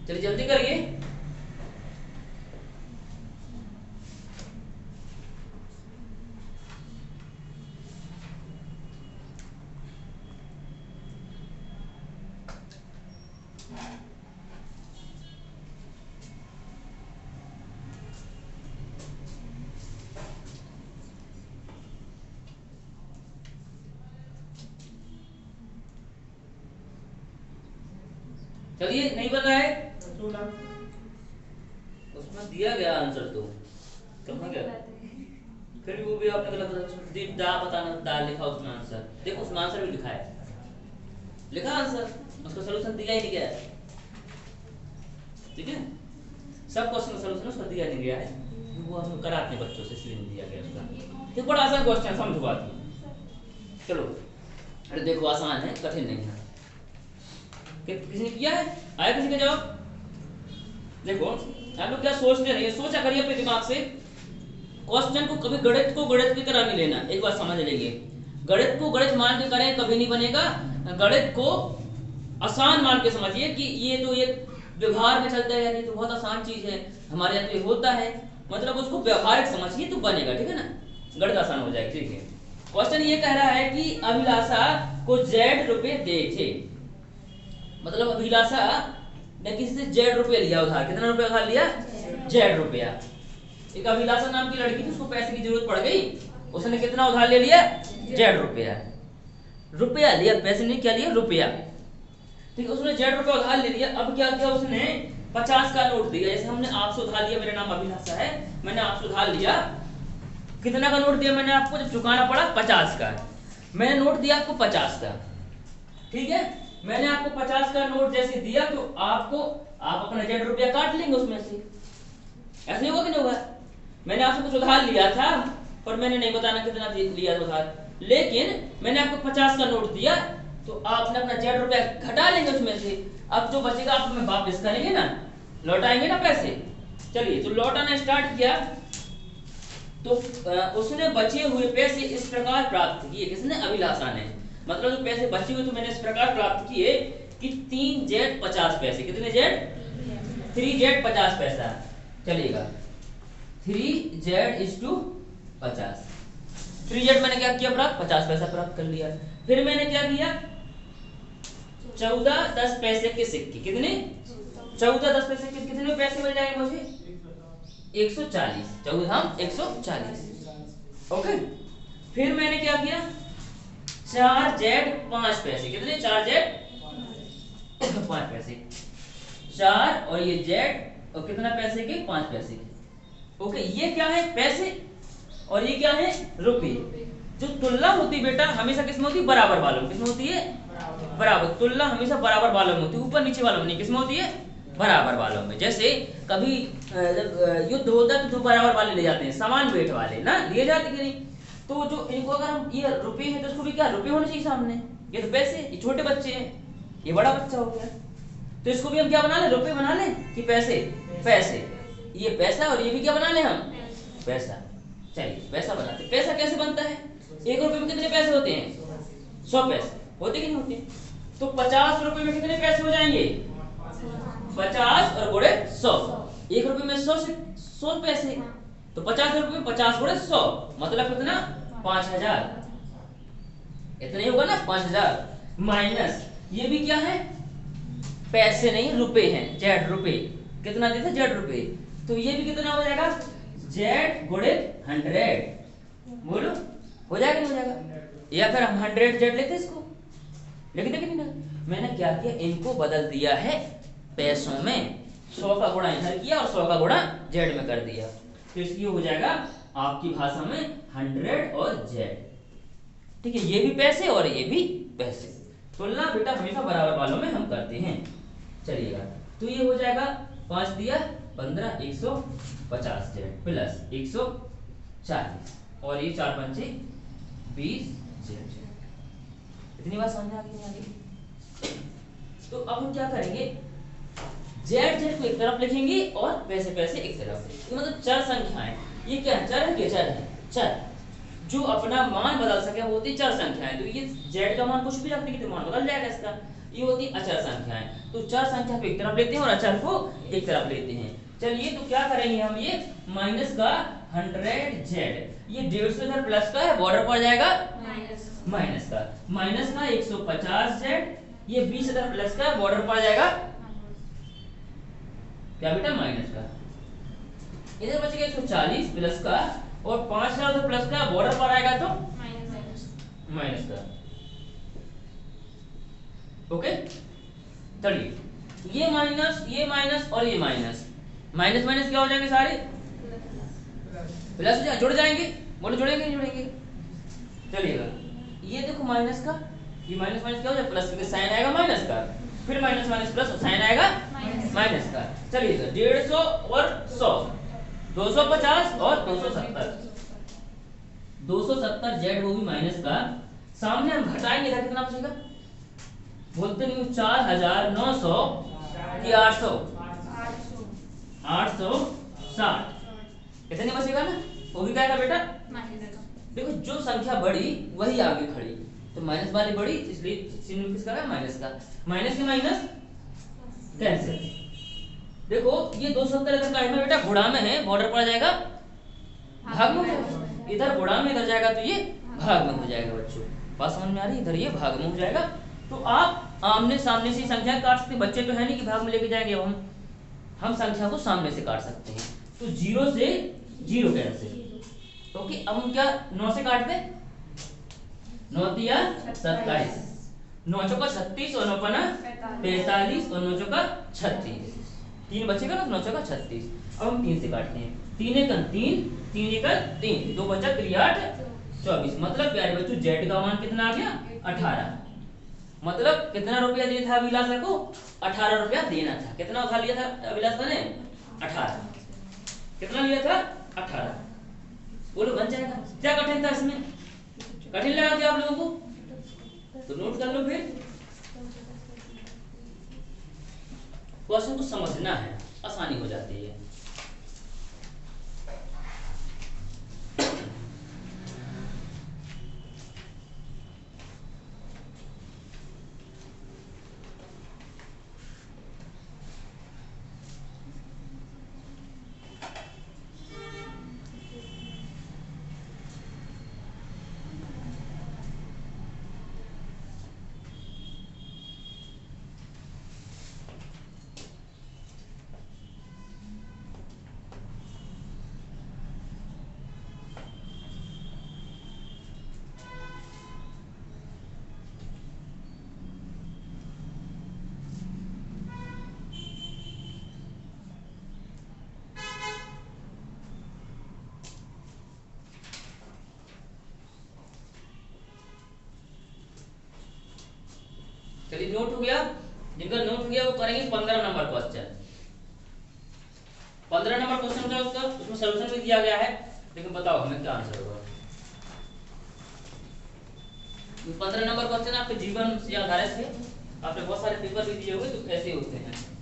चलिए जल्दी करिए। चलिए नहीं बन रहा है, उसमें दिया गया आंसर तो कहाँ गया, फिर भी वो भी आपने गलत दा बताना, दा लिखा उसमें आंसर, देखो उसमें आंसर भी लिखा है, लिखा आंसर, उसका सलूशन दिया ही नहीं गया है। ठीक है, सब क्वेश्चन का सलूशन उसका दिया नहीं गया है, वो हम कराते हैं बच्चों से, इसलिए नहीं दिया गया उसका। ये बड़ा आसान क्वेश्चन, समझो बात। चलो अरे देखो आसान है, कठिन नहीं है। किसी ने किया है, आया किसी का जवाब? देखो आप लोग क्या सोचते रहिए, सोचा करिए अपने दिमाग से। क्वेश्चन को कभी गणित को गणित की तरह नहीं लेना, एक बात समझ लीजिए। गणित को गणित मान के करें कभी नहीं बनेगा। गणित को आसान मान के समझिए कि ये तो ये व्यवहार में चलता है, यानी तो बहुत आसान चीज है, हमारे यहाँ तो ये होता है, मतलब उसको व्यवहारिक समझिए तो बनेगा। ठीक है ना, गणित आसान हो जाएगा। ठीक है, क्वेश्चन ये कह रहा है कि अभिलाषा को Z रुपए दे थे, मतलब अभिलाषा ने किसी से Z रुपये लिया उधार। कितना रुपया उधार लिया? Z रुपया। एक अभिलाषा नाम की लड़की थी, उसको पैसे की जरूरत पड़ गई, उसने कितना उधार ले लिया? Z रुपया। रुपया लिया, पैसे नहीं, क्या लिया? रुपया। ठीक है, उसने Z रुपया उधार ले लिया। अब क्या किया उसने? 50 का नोट दिया। जैसे हमने आपसे उधार लिया, मेरा नाम अभिलाषा है, मैंने आपसे उधार लिया, कितना का नोट दिया मैंने आपको? जब चुकाना पड़ा 50 का, मैंने नोट दिया आपको 50 का। ठीक है, मैंने आपको 50 का नोट जैसे दिया तो आपको, आप अपना Z रुपया काट लेंगे उसमें से, ऐसा नहीं होगा कि नहीं होगा? मैंने आपसे कुछ उधार लिया था, पर मैंने नहीं बताना कितना लिया था उधार, लेकिन मैंने आपको 50 का नोट दिया तो आपने अपना Z रुपया घटा लेंगे उसमें से। अब जो बचेगा आप हमें वापस करेंगे ना, लौटाएंगे ना पैसे। चलिए, तो लौटाना स्टार्ट किया तो उसने बचे हुए पैसे इस प्रकार प्राप्त किए। किसने? अभिलाषा ने। मतलब जो पैसे बचे हुए तो मैंने इस प्रकार प्राप्त किए कि 3Z 50 पैसे। कितने Z? 3Z 50 पैसा चलेगा। 3Z is to 50। 3Z मैंने क्या किया? प्राप्त 50 पैसा प्राप्त कर लिया। फिर मैंने क्या किया? 14 10 पैसे के सिक्के। कितने? 14 10 पैसे के कितने पैसे मिल जाएंगे मुझे? 140। 14 140। ओके, फिर मैंने क्या किया? 4Z 5 पैसे। कितने? 4Z 5 पैसे। 4 और ये Z और कितना पैसे के? 5 पैसे के। ओके, ये क्या है? पैसे, और ये क्या है? रुपये। जो तुलना होती बेटा हमेशा किसमें होती है? बराबर वालों में। किसमें होती है? बराबर। तुलना हमेशा बराबर वालों में होती है, ऊपर नीचे वालों में नहीं। किसमें होती है? बराबर वालों में। जैसे कभी जब युद्ध होता है तो जो बराबर वाले ले जाते हैं, समान वेट वाले ना, लिए जाते कि नहीं? तो जो इनको अगर हम, ये रुपये है तो इसको भी क्या रुपये होने चाहिए सामने, ये तो पैसे, ये छोटे बच्चे हैं, ये बड़ा बच्चा हो गया, तो इसको भी हम क्या बना ले? रुपये बना ले कि पैसे? पैसे। ये पैसा और ये भी क्या बना ले हम? पैसा। चलिए पैसा बनाते। पैसा कैसे बनता है? 1 रुपये में कितने पैसे होते हैं? 100 पैसे होते कि नहीं होते? तो 50 रुपए में कितने पैसे हो जाएंगे? 50 और गुणे 100। 1 रुपए में 100 से 100 पैसे, तो 50 रुपए में 50 गुणे 100 मतलब कितना? 5000। इतना ही होगा ना, 5000 माइनस ये भी क्या है? पैसे नहीं, रुपए हैं, Z रुपए। कितना देते? Z रुपए। तो ये भी कितना हो जाएगा? Z गुणे 100। बोलो हो जाएगा नहीं हो जाएगा? या फिर हम 100Z लेते इसको, लिखते कि नहीं? मैंने क्या किया? इनको बदल दिया है पैसों में, 100 का गुणा इधर किया और 100 का गुणा Z में कर दिया, तो इसलिए हो जाएगा आपकी भाषा में 100 और Z। ठीक है, ये भी पैसे और ये भी पैसे। तुलना बेटा हमेशा बराबर वालों में हम करते हैं। चलिएगा, तो ये हो जाएगा 5 दिया 15 150 Z प्लस 140 और ये 4 पंचे 20 Z। इतनी बात समझ में आ गई? नहीं आ गई? तो अब हम क्या करेंगे? Z Z को एक तरफ लिखेंगे और पैसे पैसे एक तरफ। ये मतलब चर संख्याएं, ये क्या है? चर है क्या? चर है। चर जो अपना मान बदल सके वो होती चर संख्याएं। तो ये Z का मान कुछ भी रख देंगे तो मान बदल जाएगा इसका। ये होती है अचर संख्याएं। तो चर संख्या को एक तरफ लेते हैं और अचर को एक तरफ लेते हैं। चलिए तो क्या करेंगे हम, ये माइनस का 100z, ये 150 इधर प्लस का है, बॉर्डर पर जाएगा माइनस का, माइनस का 150z, ये 20 इधर प्लस का, बॉर्डर पर जाएगा क्या बेटा माइनस का, इधर बचेगा 140 प्लस का, और 5000 उधर प्लस का, बॉर्डर पर आएगा तो माइनस का। ओके, चलिए ये माइनस और ये माइनस, माइनस माइनस क्या हो जाएंगे, सारे प्लस हो जाए, जुड़ जाएंगे, बोलो जुड़ेंगे नहीं जुड़ेंगे। चलिएगा ये देखो माइनस का, ये माइनस माइनस क्या हो जाए, प्लस का साइन आएगा माइनस का, फिर माइनस माइनस प्लस साइन आएगा माइनस का। चलिएगा 150 और 100, 250 और 270, 270 जेड वो भी माइनस का, सामने हम घटाएंगे इधर कितना बचेगा, बोलते नहीं 4900 कि 800, 860 कितने बचेगा ना, वो भी क्या है बेटा, देखो जो संख्या बढ़ी वही आगे खड़ी, तो माइनस वाली बढ़ी इसलिए चिन्ह किसका है, माइनस का, माइनस के माइनस कैंसिल। देखो ये 270 इधर का है बेटा गुणा में है, बॉर्डर पर जाएगा भाग में, इधर गुणा में इधर जाएगा तो ये भाग में हो जाएगा बच्चों, बात समझ में आ रही है, इधर ये भाग में हो जाएगा। तो आप आमने सामने से संख्या काट सकते, बच्चे तो है नहीं कि भाग में लेके जाएंगे, हम संख्या को सामने से काट सकते हैं। तो 0 से 0 कैंसिल, ओके। अब हम क्या 9 से काट दें, 9 दिया 27, 9 चौका 36 और 9 पना 45 और 9 चौका 36, 3 बचेगा ना, 9 चौका 36। अब हम 3 से काटते हैं, 3 एकम 3, 3 एकम 3, 2 बचा 3 8 24, मतलब प्यारे बच्चों जेड का मान कितना आ गया 18, मतलब कितना रुपया दिया था अभिलाषा को, 18 रुपया देना था। कितना उधार लिया था अभिलाषा ने, 18, कितना लिया था 18, बोलो बन जाएगा। क्या कठिन था इसमें, कठिन लगा क्या आप लोगों को, तो नोट कर लो, फिर क्वेश्चन को समझना है, आसानी हो जाती है। चलिए नोट हो गया, जिनका नोट हो गया वो करेंगे 15 नंबर क्वेश्चन। 15 नंबर क्वेश्चन का उसका उसमें सॉल्यूशन भी दिया गया है, लेकिन बताओ हमें क्या आंसर होगा। 15 नंबर क्वेश्चन आपके जीवन से आधारित है, आपने बहुत सारे पेपर भी दिए हुए, तो कैसे होते हैं।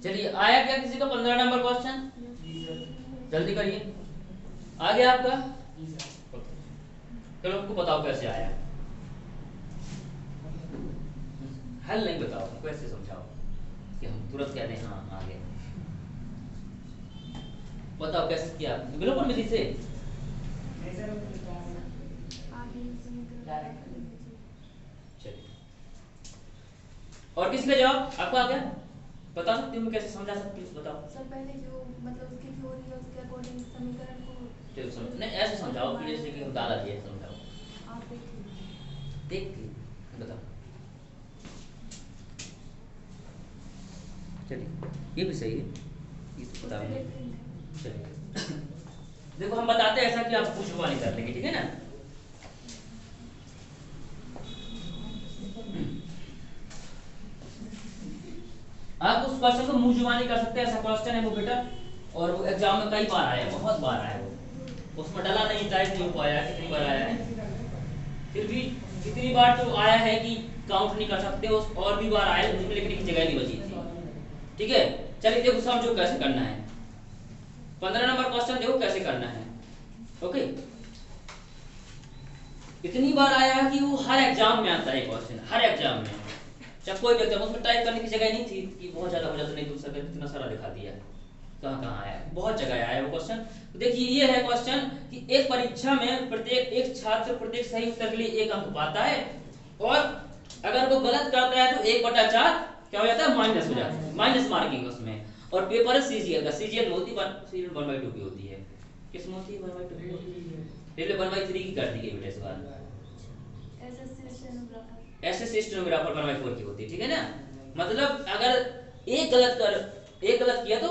चलिए आया क्या किसी का 15 नंबर क्वेश्चन, जल्दी करिए, आ गया आपका, चलो आपको बताओ कैसे आया, हल नहीं बताओ, हमको ऐसे समझाओ कि हम तुरंत कहते हैं हाँ आ गया, बताओ कैसे किया, बिल्कुल विधि से। चलिए और किसी का जवाब आपको आ गया? बता सकती हूँ मैं कैसे समझा सकती हूँ, बताओ। सर पहले जो मतलब उसकी थ्योरी है उसके अकॉर्डिंग समीकरण को चलो समझ नहीं, ऐसे समझाओ कि जैसे कि दादा जी ऐसे समझाओ। आप देख लीजिए। देख के बताओ। चलिए ये भी सही है, ये तो बता उससे देंगे। डिफरेंट है। चलिए देखो हम बताते हैं ऐसा कि आप पूछवा नहीं कर लेंगे, ठीक है ना। आप उस क्वेश्चन को मुंह जुबानी कर सकते हैं, ऐसा क्वेश्चन है वो बेटा, और वो एग्जाम में कई बार आया है, बहुत बार आया है वो, उसमें डला नहीं टाइप नहीं हो पाया, कितनी बार आया है, फिर भी कितनी बार तो आया है कि काउंट नहीं कर सकते, उस और भी बार आया है, उसमें लिखने की जगह नहीं बची थी। ठीक है, चलिए देखो समझो कैसे करना है। 15 नंबर क्वेश्चन देखो कैसे करना है। ओके, इतनी बार आया है कि वो हर एग्जाम में आता है क्वेश्चन, हर एग्जाम में, जब कोई भी एग्जाम, उसमें टाइप करने की जगह नहीं थी कि बहुत ज्यादा हो जाता, नहीं दूसरा इतना सारा दिखा दिया, कहाँ कहाँ आया, बहुत जगह आया है वो क्वेश्चन। देखिए ये है क्वेश्चन कि एक परीक्षा में प्रत्येक एक छात्र प्रत्येक सही उत्तर के लिए 1 अंक पाता है, और अगर वो गलत करता है तो 1/4 क्या हो जाता है, माइनस हो जाता है, माइनस मार्किंग उसमें। और पेपर है सीजीएल का, सीजीएल में होती है, सीजीएल 1/2 की होती है, किसमें होती है 1/2 की होती है, पहले 1/3 की कर दी गई बेटा इस बार, एसएससी स्टेनोग्राफर। एसएससी स्टेनोग्राफर 1/4 की होती है, ठीक है ना। मतलब अगर एक गलत किया तो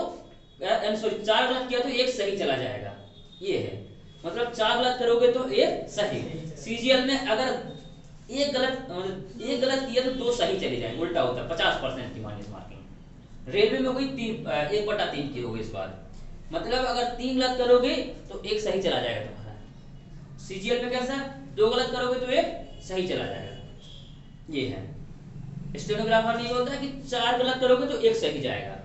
सॉरी 4 गलत किया तो 1 सही चला जाएगा, ये है मतलब 4 गलत करोगे तो 1 सही। सीजीएल में अगर एक गलत किया तो 2 सही चले जाएंगे, उल्टा होता है, 50% की माइनस मार्किंग। रेलवे में कोई 1/3 की होगी इस बार, मतलब अगर 3 गलत करोगे तो 1 सही चला जाएगा तुम्हारा। सीजीएल में कैसा, 2 गलत करोगे तो 1 सही चला जाएगा, ये है। स्टेनोग्राफर में ये होता है कि 4 गलत करोगे तो 1 सही जाएगा,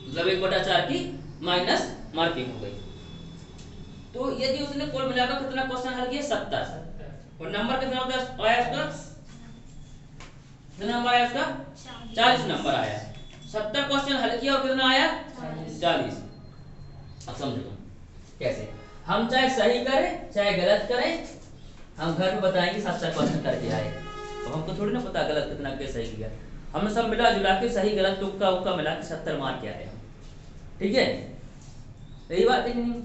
मतलब 1/4 की माइनस मार्किंग हो गई। तो यदि उसने कुल मिलाकर कितना क्वेश्चन हल किया, 70, और नंबर कितना होता आया उसका, कितना नंबर आया उसका, 40 नंबर आया। 70 क्वेश्चन हल किया और कितना आया, 40। अब समझो तुम कैसे, हम चाहे सही करें चाहे गलत करें, हम घर में बताएंगे 70 क्वेश्चन करके आए, तो हमको थोड़ी ना पता गलत कितना क्या सही किया, हमने सब मिला जुला के सही गलत तुक्का उक्का मिला के 70 मार्क के आए, ठीक है, यही बात है कि नहीं।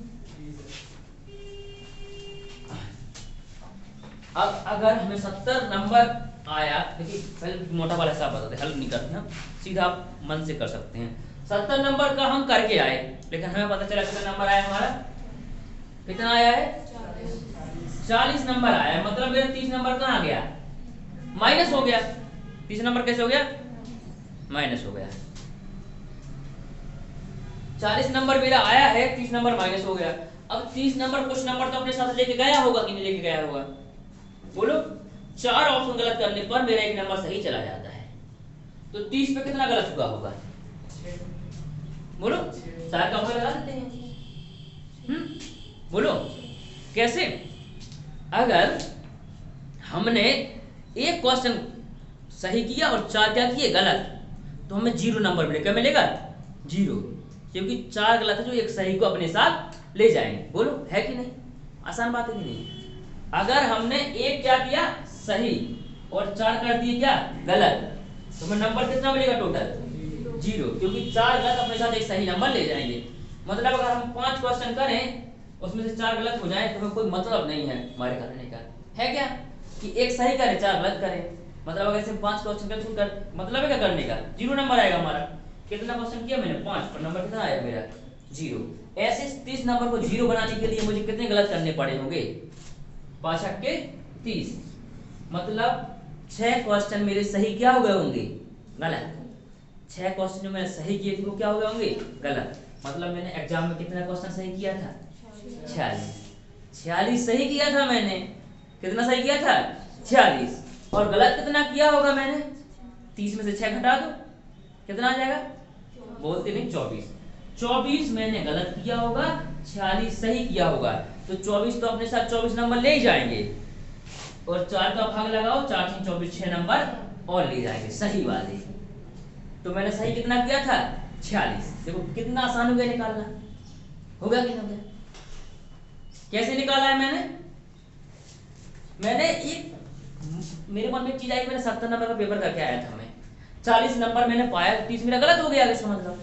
अब अगर हमें 70 नंबर आया, देखिए पहले मोटा वाला हिसाब बताते, हल नहीं करते हम, सीधा आप मन से कर सकते हैं। 70 नंबर का हम करके आए, लेकिन हमें पता चला कितना नंबर आया हमारा, कितना आया है, 40 नंबर आया, मतलब मेरा 30 नंबर कहाँ गया, माइनस हो गया। 30 नंबर कैसे हो गया, माइनस हो गया। 40 नंबर मेरा आया है, 30 नंबर माइनस हो गया। अब 30 नंबर कुछ नंबर तो अपने साथ लेके गया होगा कि नहीं लेके गया होगा, बोलो। 4 ऑप्शन गलत करने पर मेरा 1 नंबर सही चला जाता है, तो 30 पे कितना गलत हुआ होगा, बोलो, 4 का लगा देते हैं। बोलो कैसे, अगर हमने एक क्वेश्चन सही किया और 4 क्या किए गलत, तो हमें 0 नंबर मिलेगा, क्या मिलेगा, 0, क्योंकि 4 गलत है जो 1 सही को अपने साथ ले जाएंगे, बोलो है कि नहीं, आसान बात है कि नहीं। अगर हमने एक क्या किया सही और 4 कर दिए क्या गलत, तो हमें नंबर कितना मिलेगा टोटल, 0, क्योंकि 4 गलत अपने साथ 1 सही नंबर ले जाएंगे। मतलब अगर हम 5 क्वेश्चन करें उसमें से 4 गलत हो जाए तो हमें कोई मतलब नहीं है हमारे करने का, है क्या, कि 1 सही करें 4 गलत करें, मतलब अगर सिर्फ 5 क्वेश्चन करें तो कर मतलब है क्या करने का, 0 नंबर आएगा हमारा। कितना क्वेश्चन किया मैंने 5, पर नंबर कितना आया मेरा 0। ऐसे 30 नंबर को 0 बनाने के लिए मुझे कितने गलत करने पड़े होंगे, 5 के 30, मतलब 6 क्वेश्चन मेरे सही क्या हो गए होंगे, गलत। 6 क्वेश्चन जो मैंने सही किए थे वो क्या हो गए होंगे, गलत। मतलब मैंने एग्जाम में कितना क्वेश्चन सही किया था, 46 सही किया था मैंने, कितना सही किया था 46, और गलत कितना किया होगा मैंने, 30 में से 6 घटा दो, कितना आ जाएगा, बोलते नहीं 24 मैंने गलत किया होगा, 46 सही किया होगा, तो 24 तो अपने साथ 24 नंबर ले ही जाएंगे, और 4 का भाग लगाओ, 4 3 24, 6 नंबर और ले जाएंगे सही वाले। तो मैंने सही कितना किया था 46, देखो कितना आसान हो गया निकालना, होगा कि नहीं हो गया। कैसे निकाला है मैंने एक मेरे मन में एक चीज आई, मैंने 70 नंबर का पेपर करके आया था मैं, 40 नंबर मैंने पाया, 30 मेरा गलत हो गया, समझ लो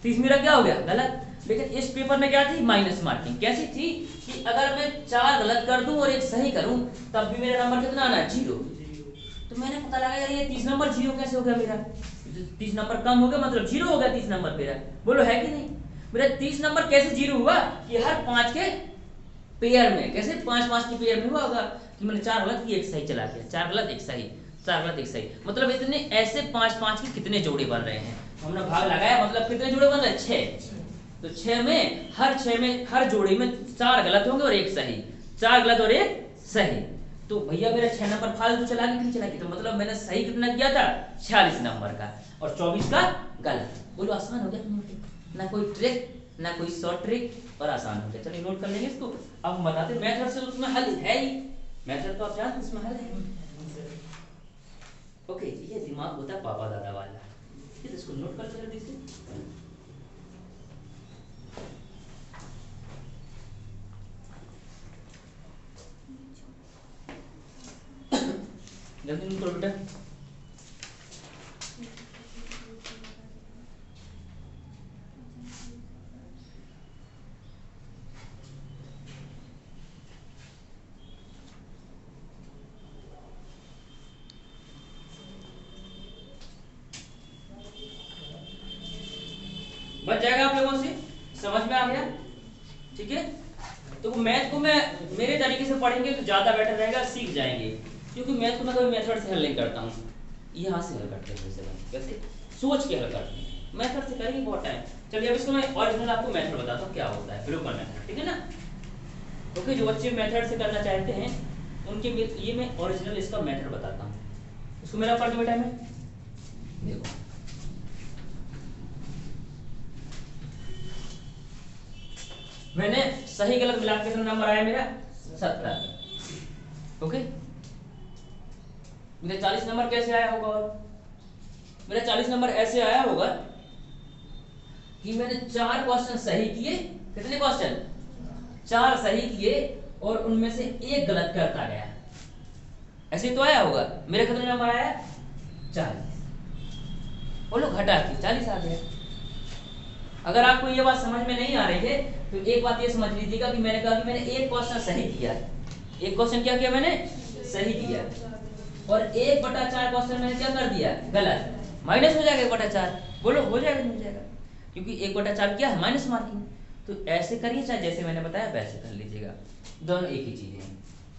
30 मेरा क्या हो गया गलत। लेकिन इस पेपर में क्या थी, माइनस मार्किंग। कैसी थी कि अगर मैं 4 गलत कर दूं और एक सही करूं तब भी मेरा नंबर कितना आना है, 0। तो मैंने पता लगा यार ये 30 नंबर 0 कैसे हो गया मेरा, 30 नंबर कम हो गया मतलब 0 हो गया 30 नंबर मेरा। बोलो है कि नहीं, मेरा 30 नंबर कैसे 0 हुआ कि हर 5 के पेयर में, कैसे 5-5 के पेयर में हुआ होगा कि मैंने 4 गलत की एक सही चला गया, 4 गलत एक सही, 4 गलत एक सही, मतलब इतने ऐसे 5-5 के कितने जोड़े बन रहे हैं, हमने भाग लगाया मतलब कितने जोड़े बन रहे हैं, 6। तो 6 में हर जोड़ी में 4 गलत होंगे और एक सही, 4 गलत और एक सही। तो भैया मेरा 6 नंबर फालतू चला गया, चला गया। तो मतलब मैंने सही कितना किया था, 46 नंबर का और 24 का गलत। बोलो आसान हो गया, ना कोई ट्रिक ना कोई शॉर्ट ट्रिक और आसान हो गया। चलिए नोट कर लेंगे इसको। अब हम बताते मेथड से, उसमें हल है ही, मेथड तो आप जानते हैं इसमें हल है। ओके, ये दिमाग होता है पापा दादा वाला, ये इसको नोट कर जल्दी से। जल्दी नोट करो बेटा। बच जाएगा आप लोगों से, समझ में आ गया, ठीक है। तो मैथ को मैं मेरे तरीके से पढ़ेंगे तो ज्यादा बेटर रहेगा, सीख जाएंगे। क्योंकि मैथ को मैं कोई मेथड से हल नहीं करता हूँ, यहाँ से हल करते हैं, कैसे सोच के हल करते हैं, मेथड से करेंगे बहुत टाइम। चलिए अब इसको मैं ओरिजिनल आपको मेथड बताता हूँ क्या होता है, ग्रुपल मेथड, ठीक है ना। ओके, जो बच्चे मेथड से करना चाहते हैं उनके लिए मैं ओरिजिनल इसका मेथड बताता हूँ। इसको मेरा पढ़ दो बेटा, मैं देखो मैंने सही गलत मिला के कितना नंबर आया मेरा, 17। ओके, मेरा 40 नंबर कैसे आया होगा, और मेरा 40 नंबर ऐसे आया होगा कि मैंने 4 क्वेश्चन सही किए, कितने क्वेश्चन, 4 सही किए और उनमें से एक गलत करता गया, ऐसे तो आया होगा। मेरा कितने नंबर आया, 40। बोलो घटा के 40 आ गया। अगर आपको ये बात समझ में नहीं आ रही है तो एक बात ये समझ लीजिएगा कि मैंने कहा कि मैंने एक क्वेश्चन सही किया, एक क्वेश्चन क्या किया मैंने, सही किया, और 1/4 क्वेश्चन मैंने क्या कर दिया, गलत, माइनस हो जाएगा 1/4। बोलो हो जाएगा नहीं हो जाएगा, क्योंकि 1/4 क्या है, माइनस मार्किंग। तो ऐसे करिए, चाहे जैसे मैंने बताया वैसे कर लीजिएगा, दोनों एक ही चीज है।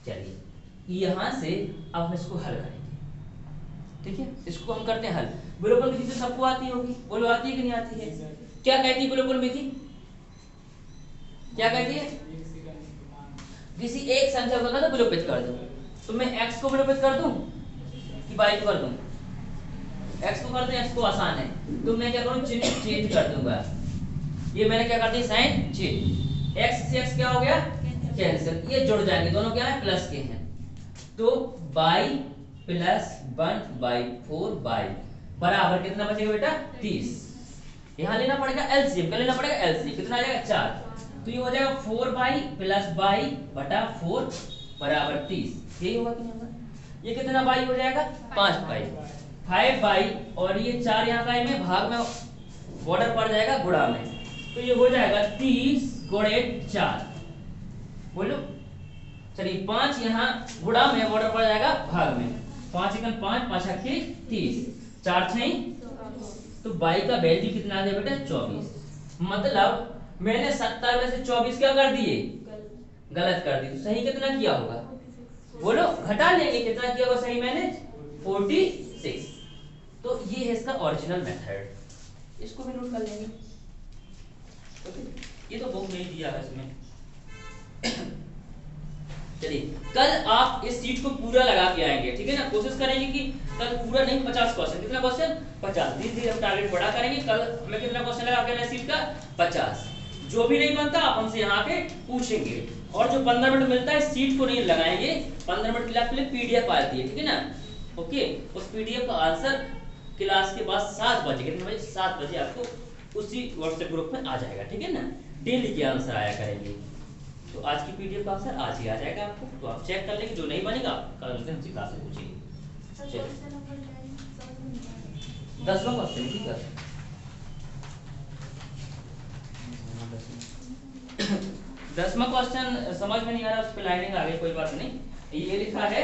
चलिए यहाँ से अब हम इसको हल करेंगे, ठीक है। इसको हम करते हैं हल। बिलोकुल मिथि तो सबको आती होगी, बोलो आती है कि नहीं आती है, क्या कहती है बिलोकुल मिथि, क्या कहती है, किसी एक संख्या को ना विलोपित कर दो। तो मैं x को विलोपित कर दूं कि y को कर दूं, x को कर दूं, x को आसान है, तो मैं क्या करूं, चिन्ह चेंज कर दूंगा। ये मैंने क्या कर दिया, साइन चेंज, x से x क्या हो गया, कैंसिल, ये जुड़ जाएंगे, दोनों क्या है, प्लस के हैं। तो y प्लस 1/4y बराबर कितना बचेगा बेटा, 30। यहाँ लेना पड़ेगा एलसीएम, क्या लेना पड़ेगा, एलसीएम, कितना आ जाएगा, 4। तो ये हो जाएगा 4y प्लस y बटा 4 बराबर 30, यही होगा कि नहीं होगा। ये कितना y हो जाएगा, 5y, 5y, और ये 4 यहाँ का है, भाग में बॉर्डर पड़ जाएगा गुणा में, तो ये हो जाएगा 30 गुणे 4। बोलो चलिए 5 यहाँ गुणा में बॉर्डर पड़ जाएगा भाग में, 5 एकम 5, 5 अक्के 30, 4 6, तो y का वैल्यू कितना आ गया बेटा, 24। मतलब मैंने 70 में से 24 क्या कर दिए, गलत कर दिए। तो सही कितना किया होगा, बोलो घटा लेंगे, कितना किया होगा सही मैंने, 46। तो ये है इसका ओरिजिनल मेथड, इसको भी नोट कर लेंगे। ये तो बुक में ही दिया है इसमें। चलिए कल आप इस सीट को पूरा लगा के आएंगे, ठीक है ना। कोशिश करेंगे कि कल पूरा नहीं, 50 क्वेश्चन, कितना क्वेश्चन, 50। धीरे धीरे हम टारगेट बड़ा करेंगे। कल हमें कितना क्वेश्चन लगा के आना है सीट का, 50। जो भी नहीं बनता आप हमसे यहाँ पे पूछेंगे, और जो 15 मिनट मिलता है सीट को नहीं लगाएंगे, 15 मिनट के लिए पीडीएफ आती है, ठीक है ना। ओके, उस पीडीएफ का आंसर क्लास के बाद 7 बजे, कितने बजे, 7 बजे आपको उसी व्हाट्सएप ग्रुप में आ जाएगा, ठीक है ना। डेली के आंसर आया करेंगे। तो आज की पीडीएफ का आंसर आज ही आ जाएगा आपको, तो आप चेक कर लेंगे, जो नहीं बनेगा कल से हमसे क्लास में पूछिए। 10वां क्वेश्चन ठीक है। 10वां क्वेश्चन समझ में नहीं आ रहा, उस पर लाइनिंग आ गई, कोई बात नहीं। ये लिखा है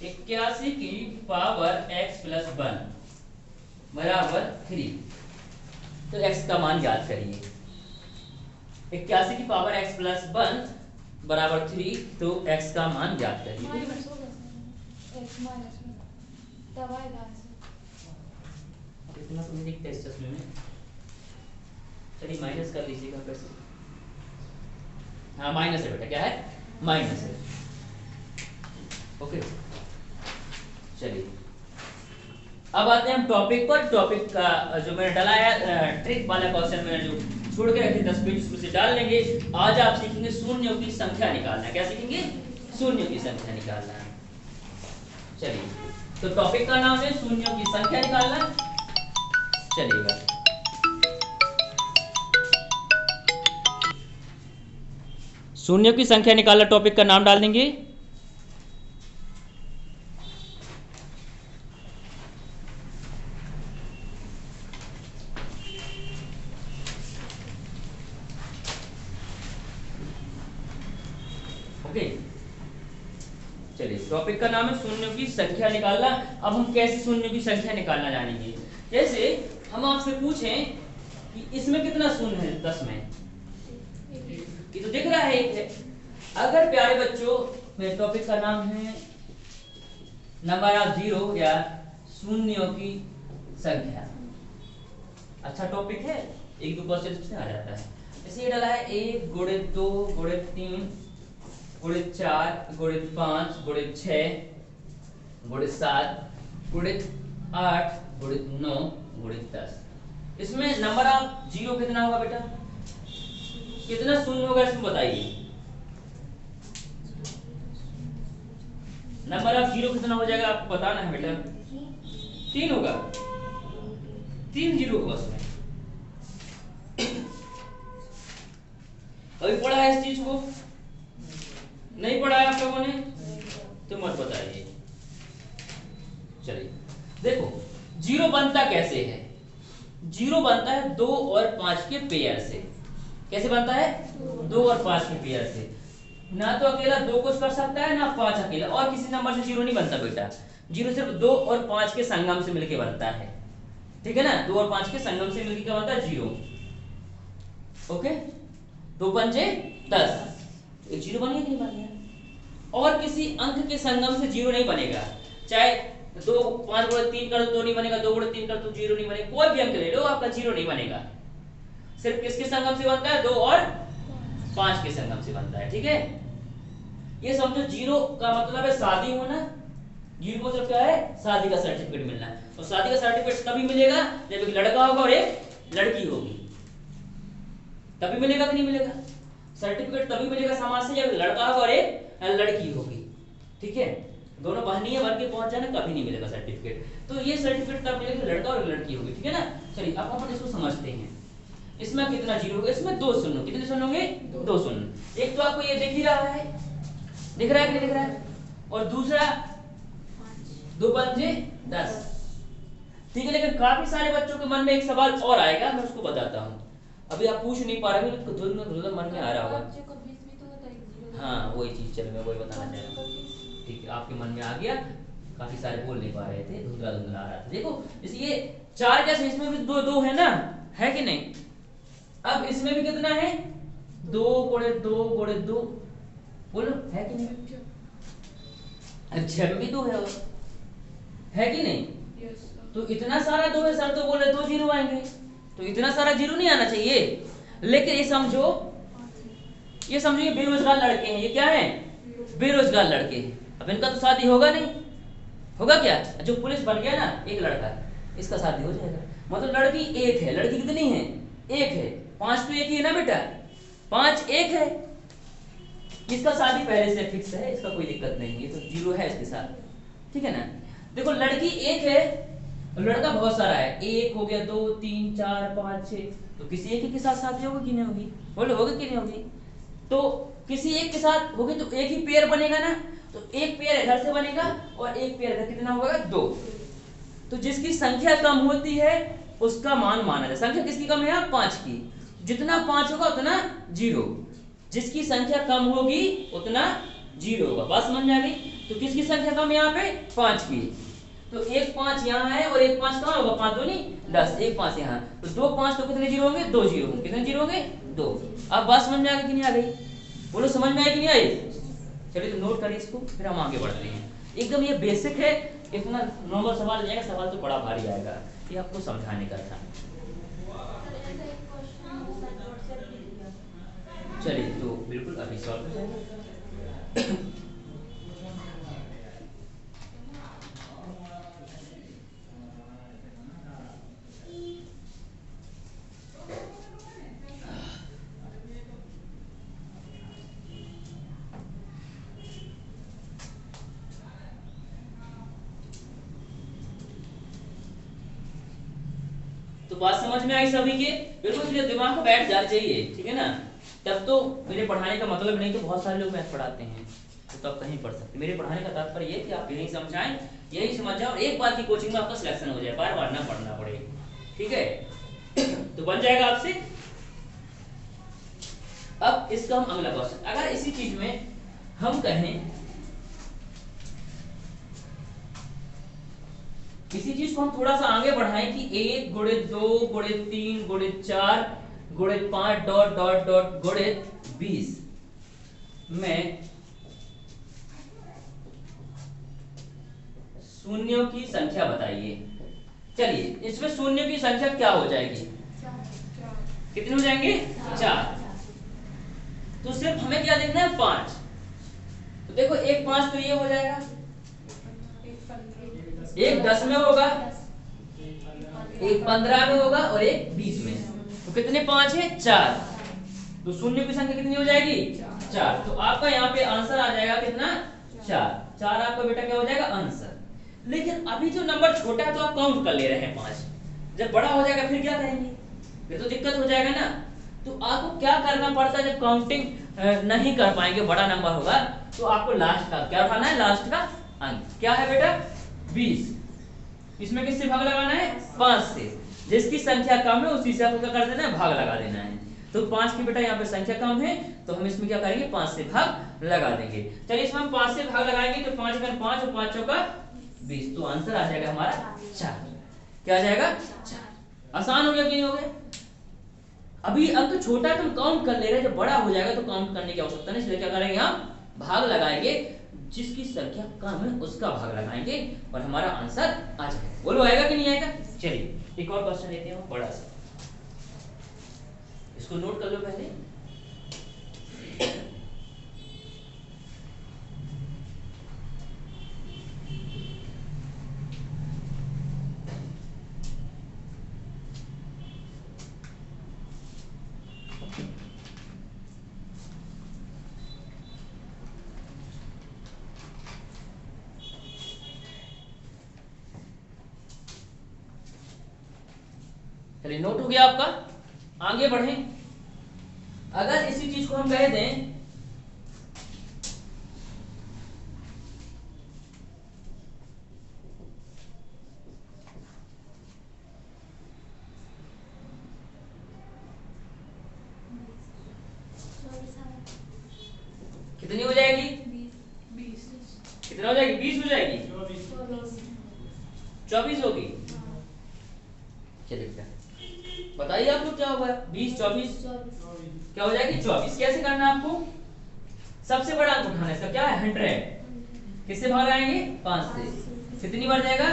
81 की पावर x प्लस 1 बराबर 3। तो x का मान ज्ञात करिए। 81 की पावर x प्लस 1 बराबर 3, तो x का मान ज्ञात करिए। माइनस होगा x माइनस में तब आएगा इतना तो नहीं दिखता इस चश्मे में, चलिए माइनस कर लीजिएगा कैसे। हाँ माइनस है बेटा, क्या है माइनस है। ओके चलिए अब आते हैं हम टॉपिक पर। टॉपिक का जो मैंने डाला है ट्रिक वाला क्वेश्चन मैंने जो छोड़ के रखे 10 पेज उसमें से डाल लेंगे। आज आप सीखेंगे शून्यों की संख्या निकालना। क्या सीखेंगे? शून्यों की संख्या निकालना। चलिए तो टॉपिक का नाम है शून्यों की संख्या निकालना। चलिएगा शून्यों की संख्या निकालना टॉपिक का नाम डाल देंगे। ओके चलिए टॉपिक का नाम है शून्यों की संख्या निकालना। अब हम कैसे शून्यों की संख्या निकालना जानेंगे। जैसे हम आपसे पूछें कि इसमें कितना शून्य है 10 में, ये तो दिख रहा है एक है। अगर प्यारे बच्चों मेरे टॉपिक का नाम है नंबर ऑफ जीरो या शून्यों की संख्या, अच्छा टॉपिक है, एक दो क्वेश्चन से आ जाता है। जैसे ये डाला है 1 गुणित 2 गुणित 3 गुणित 4 गुणित 5 गुणित 6 गुणित 7 गुणित 8 गुणित 9 गुणित 10। इसमें नंबर ऑफ जीरो कितना होगा बेटा? कितना शून्य होगा इसमें बताइए। नंबर ऑफ जीरो कितना हो जाएगा आपको बताना है बेटा। 3 होगा, 3 जीरो होगा उसमें। अभी पढ़ा है इस चीज को? नहीं पढ़ा है आप लोगों ने तो मत बताइए। चलिए देखो जीरो बनता कैसे है। जीरो बनता है 2 और 5 के पेयर से। कैसे बनता है? 2 और 5 के पेयर से। ना तो अकेला 2 कुछ कर सकता है ना 5 अकेला, और किसी नंबर से जीरो नहीं बनता बेटा। जीरो सिर्फ 2 और 5 के संगम से मिलके बनता है, ठीक है ना। 2 और 5 के संगम से मिलके क्या बनता है? जीरो। ओके 2 पंजे 10, एक जीरो बन गया कि नहीं बन गया? और किसी अंक के संगम से जीरो नहीं बनेगा। चाहे 2 5 गुणित 3 कर दो तो नहीं बनेगा, 2 गुणित 3 कर दो जीरो नहीं बनेगा। कोई भी अंक ले लो आपका जीरो नहीं बनेगा। सिर्फ किसके संगम से बनता है? 2 और 5 के संगम से बनता है, ठीक है। ये समझो जीरो का मतलब है शादी होना। जीरो मतलब क्या है? शादी का सर्टिफिकेट मिलना। और शादी का सर्टिफिकेट तभी मिलेगा जब एक लड़का होगा और एक लड़की होगी, तभी मिलेगा कि नहीं मिलेगा? सर्टिफिकेट तभी मिलेगा समाज से जब लड़का होगा और एक लड़की होगी, ठीक है। दोनों बहनियां बन के पहुंच जाना कभी नहीं मिलेगा सर्टिफिकेट। तो ये सर्टिफिकेट तब मिलेगा लड़का और लड़की होगी, ठीक है ना। चलिए अब अपन इसको समझते हैं। इसमें कितना जीरो होगा? इसमें 2 शून्य। कितने शून्य होंगे? 2 शून्य। एक तो आपको ये दिख ही रहा है, दिख रहा है कि नहीं दिख रहा है? और दूसरा 2 पंजे 10, ठीक है। लेकिन काफी सारे बच्चों के मन में एक सवाल और आएगा, मैं उसको बताता हूँ। अभी आप पूछ नहीं पा रहे हो, तो मन में आ रहा होगा। हाँ वही चीज, चलो मैं वही बताना चाह रहा हूँ, ठीक है। आपके मन में आ गया, काफी सारे बोल नहीं पा रहे थे, धुंधला धुंधला आ रहा था। देखो इसलिए 4 कैसे, इसमें भी 2 2 है ना, है कि नहीं। अब इसमें भी कितना है? 2 गुणित 2 गुणित 2, बोलो है कि नहीं? अच्छा भी 2 है कि नहीं? तो इतना सारा 2 है सर, तो बोले 2 जीरो आएंगे, तो इतना सारा जीरो नहीं आना चाहिए। लेकिन ये समझो ये बेरोजगार लड़के हैं। ये क्या है? बेरोजगार लड़के हैं। अब इनका तो शादी होगा नहीं, होगा क्या? जो पुलिस बन गया ना एक लड़का, इसका शादी हो जाएगा। मतलब लड़की एक है। लड़की कितनी है? एक है। 5 तो एक ही है ना बेटा, 5 एक है। इसका शादी पहले से फिक्स है, इसका कोई दिक्कत नहीं है, तो जीरो है इसके साथ, ठीक है ना। देखो लड़की एक है, लड़का बहुत सारा है। 1 हो गया, 2 3 4 5 6, तो किसी एक के साथ शादी होगी कि नहीं होगी? बोलो होगी कि नहीं होगी? तो किसी एक के साथ होगी तो एक ही पेयर बनेगा ना। तो एक पेयर इधर से बनेगा और एक पेयर इधर, कितना होगा? 2। तो जिसकी संख्या कम होती है उसका मान माना जाए। संख्या किसकी कम है यहाँ? 5 की। जितना 5 होगा उतना 0, जिसकी संख्या कम होगी उतना 0 होगा। बात समझ में आ गई? तो किसकी संख्या कम है यहाँ पे? 5 की। तो एक 5 यहाँ है और एक 5 कहाँ होगा? 5 दूनी 10, एक 5 यहाँ, तो 2 5 तो कितने 0 होंगे? 2 0 होंगे। कितने 0 होंगे? 2। अब बात समझ में आ गई कि नहीं आ गई? बोलो समझ में आई कि नहीं आई? चलिए तो नोट करिए इसको, फिर हम आगे बढ़ते हैं। एकदम ये बेसिक है, इतना नॉर्मल सवाल जाएगा, सवाल तो बड़ा भारी आएगा, ये आपको समझाने का था। चलिए तो बिल्कुल अभी सॉल्व हो जाएगा। तो बात समझ में आई सभी के? बिल्कुल इसलिए दिमाग में बैठ जाना चाहिए, ठीक है ना? तब तो मेरे पढ़ाने का मतलब नहीं, तो बहुत सारे लोग मैथ पढ़ाते हैं तो तब कहीं पढ़ सकते। मेरे पढ़ाने का तात्पर्य ये कि आप यही समझाएं, यही समझ जाओ, एक बार की कोचिंग में आपका सिलेक्शन हो जाए, बार बार ना पढ़ना पड़े, ठीक है? तो बन जाएगा आपसे। अब इसका हम अगला क्वेश्चन, अगर इसी चीज में हम कहें, किसी चीज को हम थोड़ा सा आगे बढ़ाएं कि 1 गुणित 2 गुणित 3 गुणित 4 गुणित 5 डॉट डॉट डॉट गुणित 20 में शून्यों की संख्या बताइए। चलिए इसमें शून्यों की संख्या क्या हो जाएगी? कितने हो जाएंगे? 4। तो सिर्फ हमें क्या देखना है? 5। तो देखो एक 5 तो ये हो जाएगा, एक 10 में होगा, एक 15 में होगा और एक 20 में। तो कितने 5 है? 4। तो शून्य की संख्या कितनी हो जाएगी? 4। तो आपका यहाँ पे आंसर आ जाएगा कितना? 4। 4 आपका बेटा क्या हो जाएगा? आंसर। लेकिन अभी जो नंबर छोटा है तो आप काउंट कर ले रहे हैं 5, जब बड़ा हो जाएगा फिर क्या करेंगे? फिर तो दिक्कत हो जाएगा ना। तो आपको क्या करना पड़ता है जब काउंटिंग नहीं कर पाएंगे, बड़ा नंबर होगा, तो आपको लास्ट का क्या उठाना है? लास्ट का अंक क्या है बेटा? 20। इसमें किससे भाग लगाना है? 5 से। जिसकी संख्या कम है उसी से आपको क्या कर देना है? भाग लगा देना है। तो 5 की बेटा यहाँ पे संख्या कम है तो हम इसमें क्या करेंगे? 5 से भाग लगा देंगे। चलिए इसमें हम 5 से भाग लगाएंगे तो 5 में 5 और 5 चौका 20, तो आंसर आ जाएगा हमारा 4। क्या आ जाएगा? 4। आसान हो गया कि नहीं हो गया? अभी अंक छोटा है तो हम काउंट कर ले रहे हैं, जब बड़ा हो जाएगा तो काउंट करने की आवश्यकता नहीं, इसलिए क्या करेंगे? हम भाग लगाएंगे, जिसकी संख्या कम है उसका भाग लगाएंगे और हमारा आंसर आ जाएगा। बोलो आएगा कि नहीं आएगा? चलिए एक और क्वेश्चन लेते हैं बड़ा सा, इसको नोट कर लो पहले। चलिए नोट हो गया आपका, आगे बढ़ें। अगर इसी चीज को हम कह दें कितनी हो जाएगी? 20। कितना हो जाएगी? 20 हो जाएगी? 24 होगी? चलिए बेटा बताइए आपको क्या होगा? 20 24 क्या हो जाएगी? 24। कैसे करना है आपको? सबसे बड़ा अंक उठाना है, इसका क्या है? 100। किससे भाग लगाएंगे? 5 से। कितनी बार जाएगा?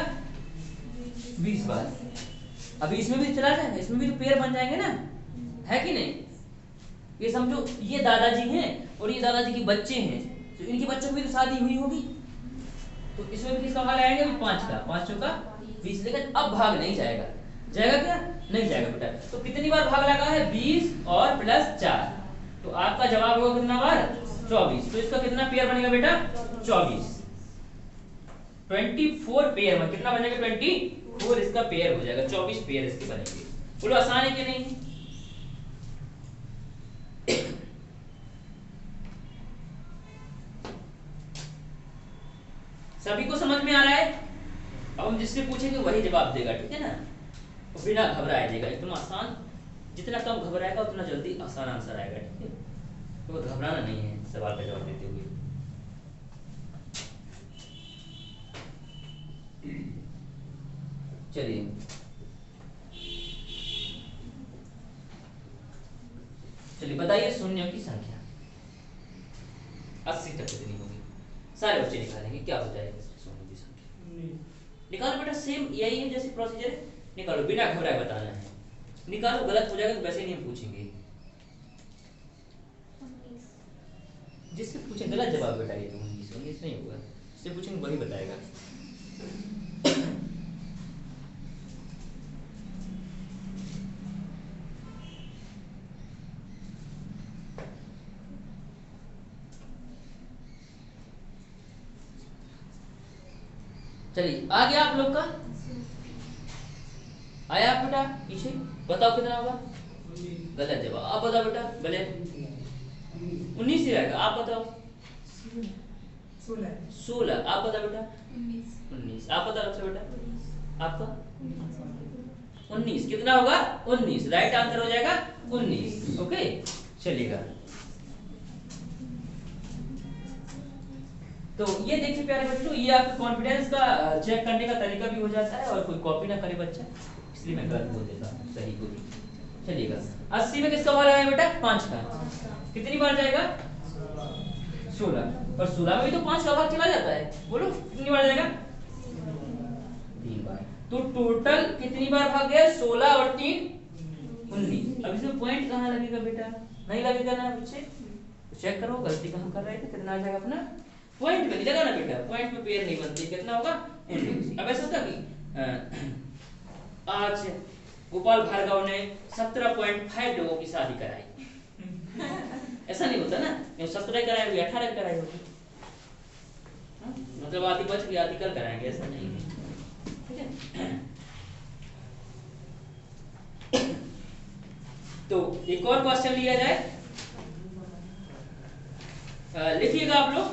20 बार। अभी इसमें भी चला जाएगा, इसमें भी तो पेयर बन जाएंगे ना, है कि नहीं? ये समझो ये दादाजी हैं और ये दादाजी के बच्चे हैं, तो इनके बच्चों की भी तो शादी हुई होगी, तो इसमें भी किसका भाग आएगा? 5 का। 5 चौका 20। लेकिन अब भाग नहीं जाएगा, जाएगा क्या? नहीं जाएगा बेटा। तो कितनी बार भाग लगा है? 20 और प्लस 4, तो आपका जवाब होगा कितना बार? 24। तो इसका कितना पेयर बनेगा बेटा? 24। 24 पेयर में कितना बनेगा? 24 इसका पेयर हो जाएगा, 24 पेयर इसके बनेंगे। बोलो आसान है कि नहीं? सभी को समझ में आ रहा है? अब हम जिससे पूछ पूछेंगे वही जवाब देगा, ठीक है ना। तो बिना घबराए देगा, एकदम आसान, जितना कम घबराएगा उतना जल्दी आसान आंसर आएगा, ठीक है। तो घबराना नहीं है सवाल का जवाब देते हुए। चलिए चलिए बताइए शून्यों की संख्या 80 तक कितनी होगी? सारे बच्चे निकालेंगे, क्या हो जाएगा शून्यों की संख्या? निकालो बेटा, सेम यही है जैसे प्रोसीजर है, निकालो बिना घबराए बताना है। निकालो, गलत हो जाएगा तो वैसे ही नहीं हम पूछेंगे। जिससे पूछे गलत जवाब बेटा, ये तो 19 नहीं होगा, जिससे पूछेंगे वही बताएगा। चलिए आ गया आप लोग का, आया आप बेटा पीछे, बताओ कितना होगा? गलत जवाब, आप बताओ बेटा। गलत 19 ही रहेगा, आप बताओ। 16, आप बताओ बेटा। 19, आप बताओ अच्छा बेटा, आपका 19 कितना होगा? 19, राइट आंसर हो जाएगा 19। ओके चलिएगा। तो ये देखिए प्यारे बच्चों, ये आपके कॉन्फिडेंस का चेक करने का तरीका भी हो जाता है, और कोई कॉपी ना करे बच्चा, इसलिए मैं गलत बोल देता हूँ, सही को भी। चलिएगा 80 में किसका बार आया बेटा? 5 का। कितनी बार जाएगा? 16, और 16 में भी तो 5 का भाग चला जाता है, बोलो कितनी बार जाएगा? 3 बार। तो टोटल कितनी बार भाग गया? 16 और 3 19। अब इसमें पॉइंट कहाँ लगेगा बेटा? नहीं लगेगा ना बच्चे, चेक करो गलती कहाँ कर रहे थे, कितना आ जाएगा अपना? पॉइंट में लगा ना बेटा, पॉइंट में पेयर नहीं बनती, कितना होगा? 19। अब ऐसा होता कि आज गोपाल भार्गव ने 17.5 लोगों की शादी कराई। ऐसा नहीं होता ना, 17 कराई होगी, 18 कराई होगी, मतलब आधी बच गई, आधी कल कराएंगे, ऐसा नहीं है, ठीक है। तो एक और क्वेश्चन लिया जाए, लिखिएगा आप लोग।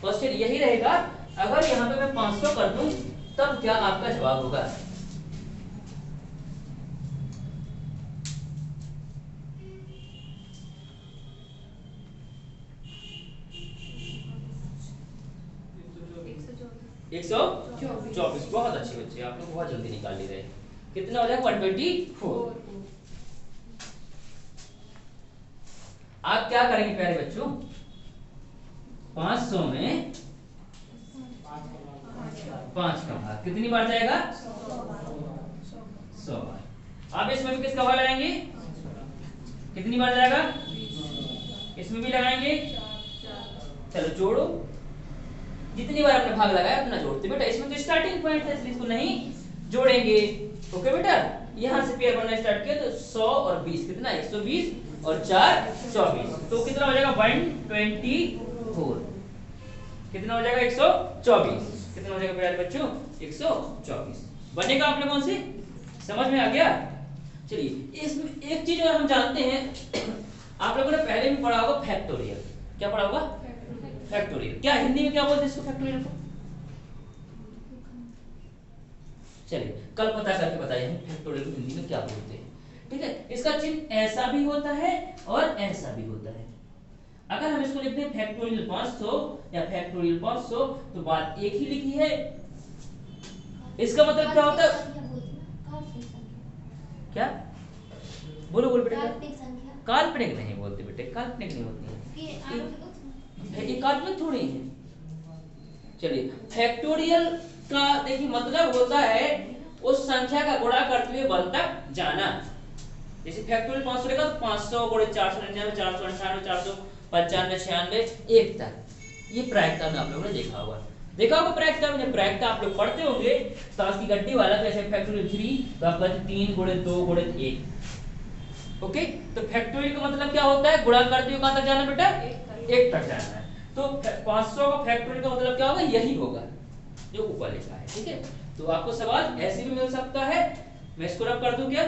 क्वेश्चन यही रहेगा, अगर यहाँ पे मैं 500 कर दूं तब क्या आपका जवाब होगा? एक सौ 24। बहुत अच्छे बच्चे, आप लोग बहुत जल्दी निकाल ले रहे। कितना हो जाएगा? 124। आप क्या करेंगे प्यारे बच्चों? 500 में 5 का भाग कितनी बार जाएगा? 100 बार। आप इसमें भी किसका भाग लगाएंगे? कितनी बार जाएगा? इसमें भी लगाएंगे। चलो जोड़ो, जितनी बार आपने भाग लगाया उतना जोड़ते बेटा। इसमें तो स्टार्टिंग पॉइंट है इसलिए इसको नहीं जोड़ेंगे। ओके बेटा, यहां से पेयर बनना स्टार्ट किया तो 100 और 20 कितना? 120 और 4 24, तो कितना हो जाएगा? 124। कितना हो जाएगा? 124। कितना हो जाएगा प्यारे बच्चों? 124 बनेगा। आप लोगों से समझ में आ गया? चलिए इसमें एक चीज और हम जानते हैं, आप लोगों ने पहले भी पढ़ा होगा फैक्टोरियल। क्या पढ़ा होगा? फैक्टोरियल। क्या हिंदी में क्या बोलते हैं इसको, फैक्टोरियल को? चलिए कल पता करके बताइए हम फैक्टोरियल को हिंदी में क्या बोलते हैं, ठीक है। इसका चिन्ह ऐसा भी होता है और ऐसा भी होता है। अगर हम इसको लिखते हैं फैक्टोरियल 500 या फैक्टोरियल 500 तो बात एक ही लिखी है। इसका मतलब क्या होता है? क्या बोलो बोलो बेटा? काल्पनिक नहीं बोलते बेटे, काल्पनिक नहीं होती है, ये काल्पनिक थोड़ी है। चलिए फैक्टोरियल का देखिए मतलब होता है उस संख्या का गुणा करते हुए बल तक जाना। जैसे फैक्टोरियल 500 रहेगा तो 500 गुणे 499 498 495 96 1 तक। ये प्रायिकता में आप लोगों ने देखा होगा, प्रायिकता में। प्रायिकता आप लोग पढ़ते होंगे ताश की गड्डी वाला, जैसे फैक्टोरियल 3 तो आपका 3 गुणे 2 गुणे 1। ओके, तो फैक्टोरियल का मतलब क्या होता है? गुणा करते हुए कहां तक जाना बेटा? 1 तक जाना है। तो 500 का फैक्टोरियल का मतलब क्या होगा? यही होगा जो ऊपर लिखा है, ठीक है। तो आपको सवाल ऐसे भी मिल सकता है। मैं इसको रब कर दूं क्या?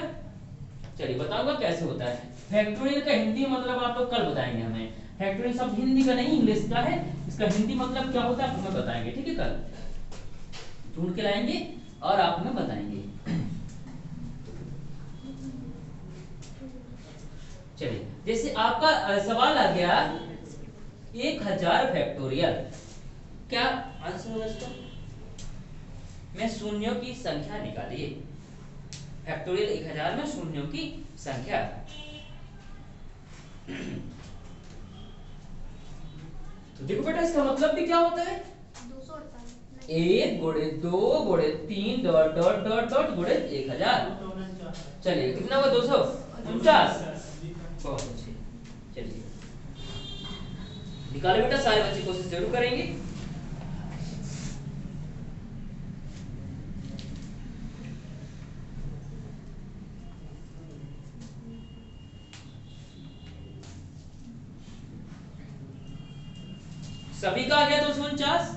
चलिए बताऊंगा कैसे होता है फैक्टोरियल का हिंदी मतलब। आप लोग कल बताएंगे हमें। फैक्टोरियल शब्द हिंदी का नहीं इंग्लिश का है, इसका हिंदी मतलब क्या होता है आप हमें बताएंगे, ठीक है कल। ढूंढ के लाएंगे और आप हमें बताएंगे। चलिए, जैसे आपका सवाल आ गया 1000 फैक्टोरियल, क्या आंसर होगा इसका? मैं शून्यों की संख्या निकालिए। फैक्टोरियल 1000 में शून्यों की संख्या। तो देखो बेटा, इसका मतलब भी क्या होता है? 248 1 गुणे 2 गुणे 3 डॉट डॉट डॉट डॉट गुणे 1000। चलिए, कितना हुआ? 249। बहुत अच्छे। चलिए निकालो बेटा, सारे बच्चे कोशिश जरूर करेंगे। सभी का आ गया 249।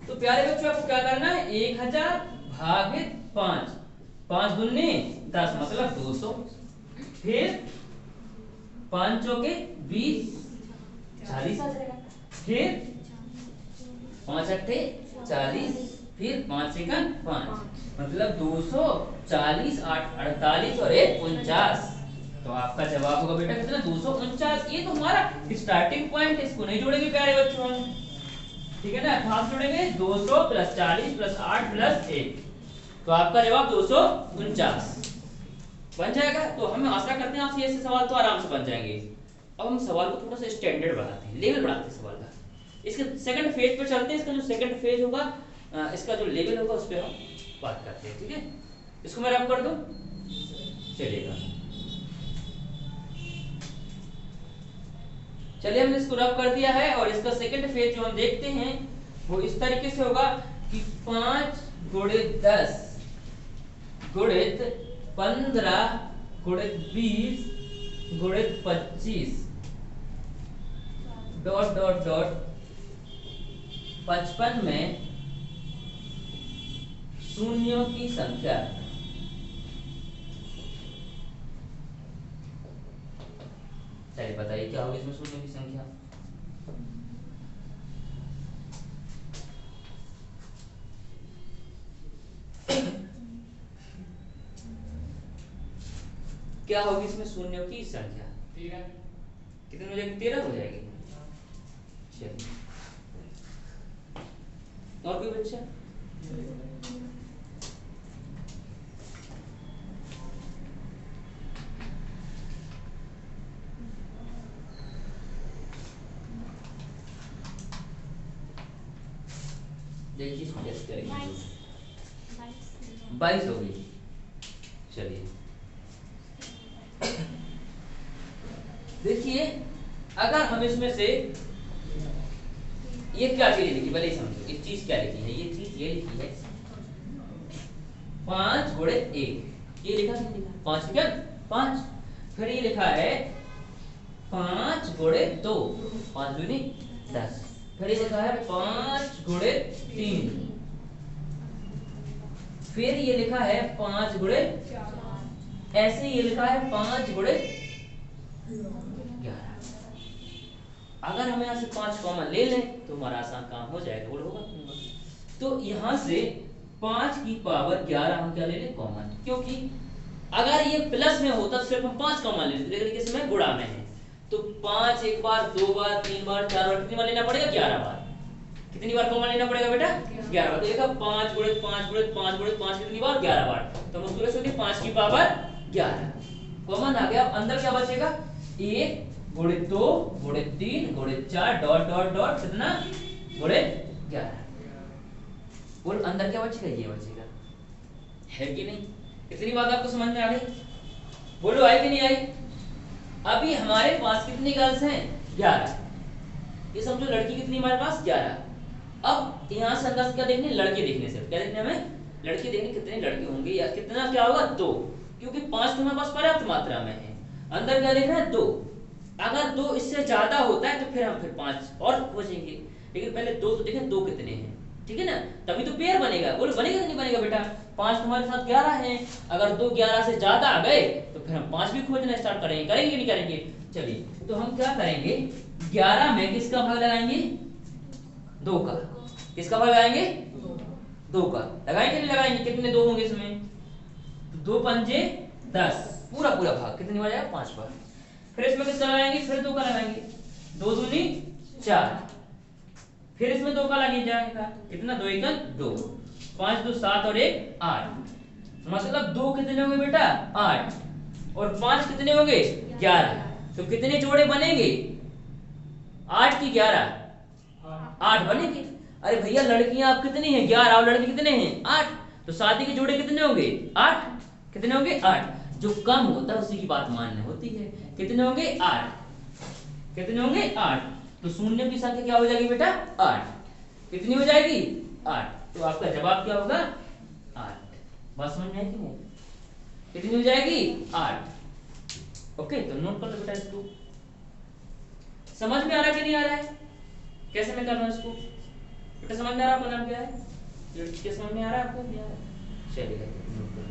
तो प्यारे बच्चों, आपको क्या करना है? 1000 भागित 5, 5 दूनी 10 मतलब 200। फिर 5 चौके 20, 40 आ जाएगा। फिर 5 अट्ठे 40, फिर 5 सेकंड 5 मतलब 240, 8 48 और 1 49। तो आपका जवाब होगा बेटा कितना? 249। ये तो हमारा स्टार्टिंग पॉइंट है, इसको नहीं जोड़ेंगे प्यारे बच्चों हम, ठीक है ना? हम जोड़ेंगे 200 प्लस 40 प्लस 8 प्लस 1, तो आपका जवाब 249 बन जाएगा। तो हम आशा करते हैं आपसे ऐसे सवाल तो आराम से बन जाएंगे। अब हम सवाल को थोड़ा सा स्टैंडर्ड बढ़ाते हैं, लेवल बढ़ाते हैं सवाल का। इसके सेकंड फेज पे चलते हैं। इसका जो सेकंड फेज होगा, इसका जो लेवल होगा उस पर हम बात करते हैं, ठीक है? इसको मैं रब कर दूं, चलेगा? चलिए, हमने इसको रब कर दिया है और इसका सेकंड फेज जो हम देखते हैं वो इस तरीके से होगा कि 5 गुणित 10 गुणित 15 गुणित 20 गुणित 25 डॉट डॉट डॉट 55 में शून्यों की संख्या। चलिए बताइए क्या होगी इसमें शून्यों की संख्या? क्या होगी इसमें शून्यों की संख्या? 13। कितनी हो जाएगी? 13 हो जाएगी। चलिए, और कोई बच्चा? देखिए इसको कैसे करेंगे। 22 होगी। चलिए देखिए, अगर हम इसमें से ये क्या चीज लिखी, पहले समझो इस चीज क्या लिखी है। ये चीज ये लिखी है 5 गुणे 1, ये लिखा नहीं लिखा 5 क्या 5। फिर ये लिखा है 5 गुणे 2, 5 दूनी 10। फिर ये लिखा है 5 गुणे 3। फिर ये लिखा है 5 गुणे, ऐसे ये लिखा है 5 गुणे 11। अगर हम यहाँ से 5 कॉमन ले लें तो हमारा आसान काम हो जाएगा, बोल होगा। तो यहाँ से 5 की पावर 11 हम क्या ले लें? कॉमन। क्योंकि अगर ये प्लस में होता तो सिर्फ हम 5 कॉमन ले लेते, लेकिन इसमें गुणा में है तो 5 एक बार, 2 बार, 3 बार, 4 बार, कितनी बार लेना पड़ेगा? 11 बार। कितनी बार कॉमन लेना पड़ेगा बेटा? 11 बार। तो देखा 5 गुणे 5 गुणे 5 गुणे 5 कितनी बार? 11 बार। तो हम उसको लिख सकते हैं 5 की पावर 11 कॉमन आ गया। अंदर क्या बचेगा? 1 गुणे 2 गुणे 3 गुणे 4 डॉट डॉट डॉट कितना? गुणे 11। और अंदर क्या बचेगा? ये बचेगा, है कि नहीं? इतनी बात आपको समझ में आ गई? बोलो, आई कि नहीं आई? अभी हमारे पास कितनी गर्ल्स हैं? 11। ये समझो लड़की कितनी हमारे पास? 11। अब यहाँ से अंदाज क्या देखने? लड़के देखने से क्या देखने हमें? लड़के देखने, कितने लड़के होंगे या कितना क्या होगा? 2, क्योंकि 5 तो हमारे पास पर्याप्त मात्रा में है। अंदर क्या देखना है? 2। अगर 2 इससे ज्यादा होता है तो फिर हम 5 और खोजेंगे, लेकिन पहले 2 तो देखें 2 कितने हैं, ठीक है ना? तभी तो पेयर बनेगा। बोलो बनेगा कि नहीं बनेगा बेटा? 5 तुम्हारे साथ 11 हैं, अगर 2 11 से ज्यादा आ गए तो फिर हम 5 भी खोजना स्टार्ट करेंगे, करेंगे कि नहीं करेंगे? चलिए, तो हम क्या करेंगे? 11 में किसका भाग लगाएंगे? 2 का। किसका भाग लगाएंगे? 2 का लगाएंगे नहीं लगाएंगे, कितने 2 होंगे इसमें, तो 2 पंजे 10, पूरा पूरा भाग कितने हो जाएगा 5 बार। फिर इसमें कितना लगाएंगे, फिर 2 का लगाएंगे, 2 दूनी 4, फिर इसमें 2 का लगे जाएगा, कितना 2 एकन 2, 5 2 7 और 1 8, मतलब 2 कितने होंगे बेटा 8, और 5 कितने होंगे 11, तो कितने जोड़े बनेंगे 8 की 11, 8 बनेंगे। अरे भैया लड़कियां आप कितनी हैं 11 और लड़के कितने हैं 8, तो शादी के जोड़े कितने होंगे 8, कितने होंगे 8, जो कम होता है उसी की बात माननी होती है, कितने होंगे 8, कितने होंगे 8, तो शून्य की संख्या क्या हो जाएगी बेटा 8, कितनी हो जाएगी 8, तो आपका जवाब क्या होगा 8। बात समझ में आई कि नहीं, कितनी हो जाएगी 8। ओके, तो नोट कर लो बेटा इसको, समझ में आ रहा कि नहीं आ रहा है, कैसे मैं कर रहा हूं इसको बेटा, समझ में आ रहा है आपका नाम क्या है, क्या समझ में आ रहा है आपको, नहीं आ रहा है, चलिए नोट कर लो।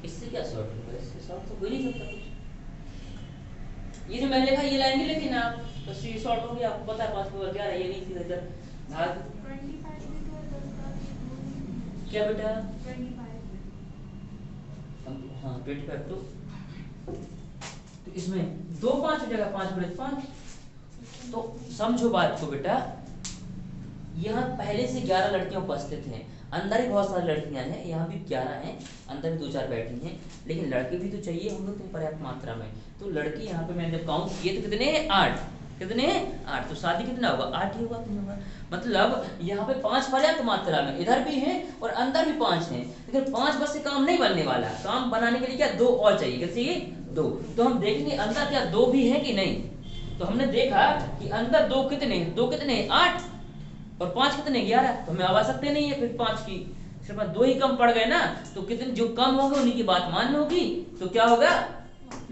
इससे क्या शॉर्ट होगा, इससे शॉर्ट तो हो ही नहीं सकता कुछ, ये जो मैंने लिखा ये लाएंगे, लेकिन आप तो सी शॉर्ट हो गया, आपको पता है 5 को क्या है, ये नहीं सीधा इधर भाग 25 भी तो है 10 का, क्या बेटा 25। हाँ 25, तो इसमें 2 5 हो जाएगा, 5 बड़े 5, तो समझो बात को बेटा, यहाँ पहले से 11 लड़कियां उपस्थित हैं, अंदर ही बहुत सारी लड़कियां हैं, यहाँ भी 11 हैं, अंदर भी 2 4 बैठी हैं, लेकिन लड़के भी तो चाहिए हम लोग तो पर्याप्त मात्रा में, तो लड़की यहाँ पे मैंने जब काउंट किए तो कितने हैं 8, कितने हैं 8, तो शादी कितना होगा 8 ही होगा, नहीं होगा, मतलब यहाँ पे 5 पर्याप्त मात्रा में, इधर भी हैं और अंदर भी 5 हैं, लेकिन 5 बस से काम नहीं बनने वाला, काम बनाने के लिए क्या 2 और चाहिए, क्या चाहिए 2, तो हम देखेंगे अंदर क्या 2 भी है कि नहीं, तो हमने देखा कि अंदर 2 कितने 2 कितने 8 और 5 कितने 11, तो हमें आवाज सकते नहीं है फिर 5 की, सिर्फ 2 ही कम पड़ गए ना, तो कितने जो कम होंगे उन्हीं की बात माननी होगी, तो क्या होगा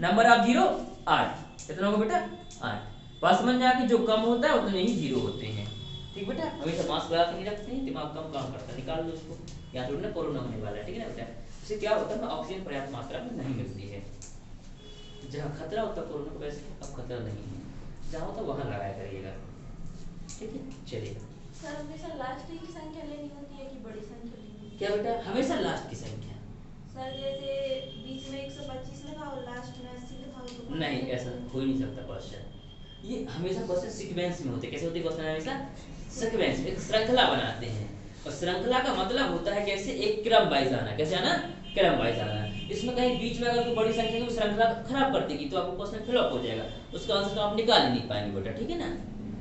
नंबर ऑफ 0 8, कितना होगा बेटा 8, बात समझ में आ गई, जो कम होता है उतने ही 0 होते हैं, ठीक बेटा, हमेशा मास्क लगा के नहीं रखते हैं, दिमाग कम काम करता है, निकाल दो उसको, यहाँ थोड़ी ना कोरोना होने वाला है, ठीक है ना बेटा, इससे क्या होता है ऑक्सीजन पर्याप्त मात्रा में नहीं मिलती है, जहाँ खतरा होता है कोरोना को वैसे अब खतरा नहीं है, जहाँ होता है वहाँ लगाया करिएगा, ठीक है चलिए। सर हमेशा लास्ट की संख्या लेनी होती है कि बड़ी संख्या लेनी है? क्या बेटा हमेशा लास्ट की संख्या, सर जैसे बीच में 125 लिखा और लास्ट में 80 लिखा हो तो नहीं ऐसा हो ही नहीं सकता क्वेश्चन, ये हमेशा क्वेश्चन सीक्वेंस में होते हैं, कैसे होते हैं क्वेश्चन हमेशा सीक्वेंस में, एक श्रृंखला बनाते हैं, और श्रृंखला का मतलब होता है कैसे एक क्रम वाइज आना, कैसे आना क्रम वाइज आना, इसमें कहीं बीच में अगर कोई बड़ी संख्या की श्रृंखला खराब कर देगी तो आपको क्वेश्चन फ्लॉप हो जाएगा, उसका आंसर तो आप निकाल ही नहीं पाएंगे बेटा, ठीक है ना,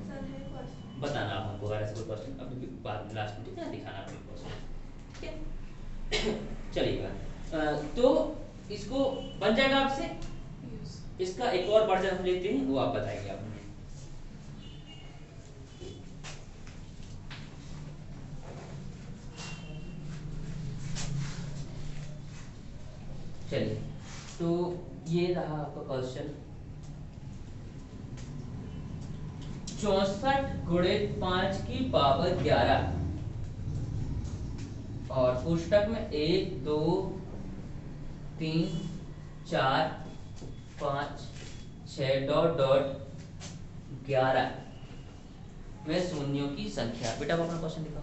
सर है क्वेश्चन बताना आप हमको अगर ऐसा कोई क्वेश्चन अभी बाद में लास्ट में, ठीक है दिखाना आपको क्वेश्चन, ठीक है चलिएगा, तो इसको बन जाएगा आपसे, इसका एक और वर्जन हम लेते हैं वो आप बताएंगे आप हमें, चलिए तो ये रहा आपका क्वेश्चन, 64 गुणित 5 की पावर 11 और पुस्तक में 1 2 3 4 5 6 डॉट डॉट 11 में शून्यों की संख्या, बेटा आप अपना क्वेश्चन दिखाओ,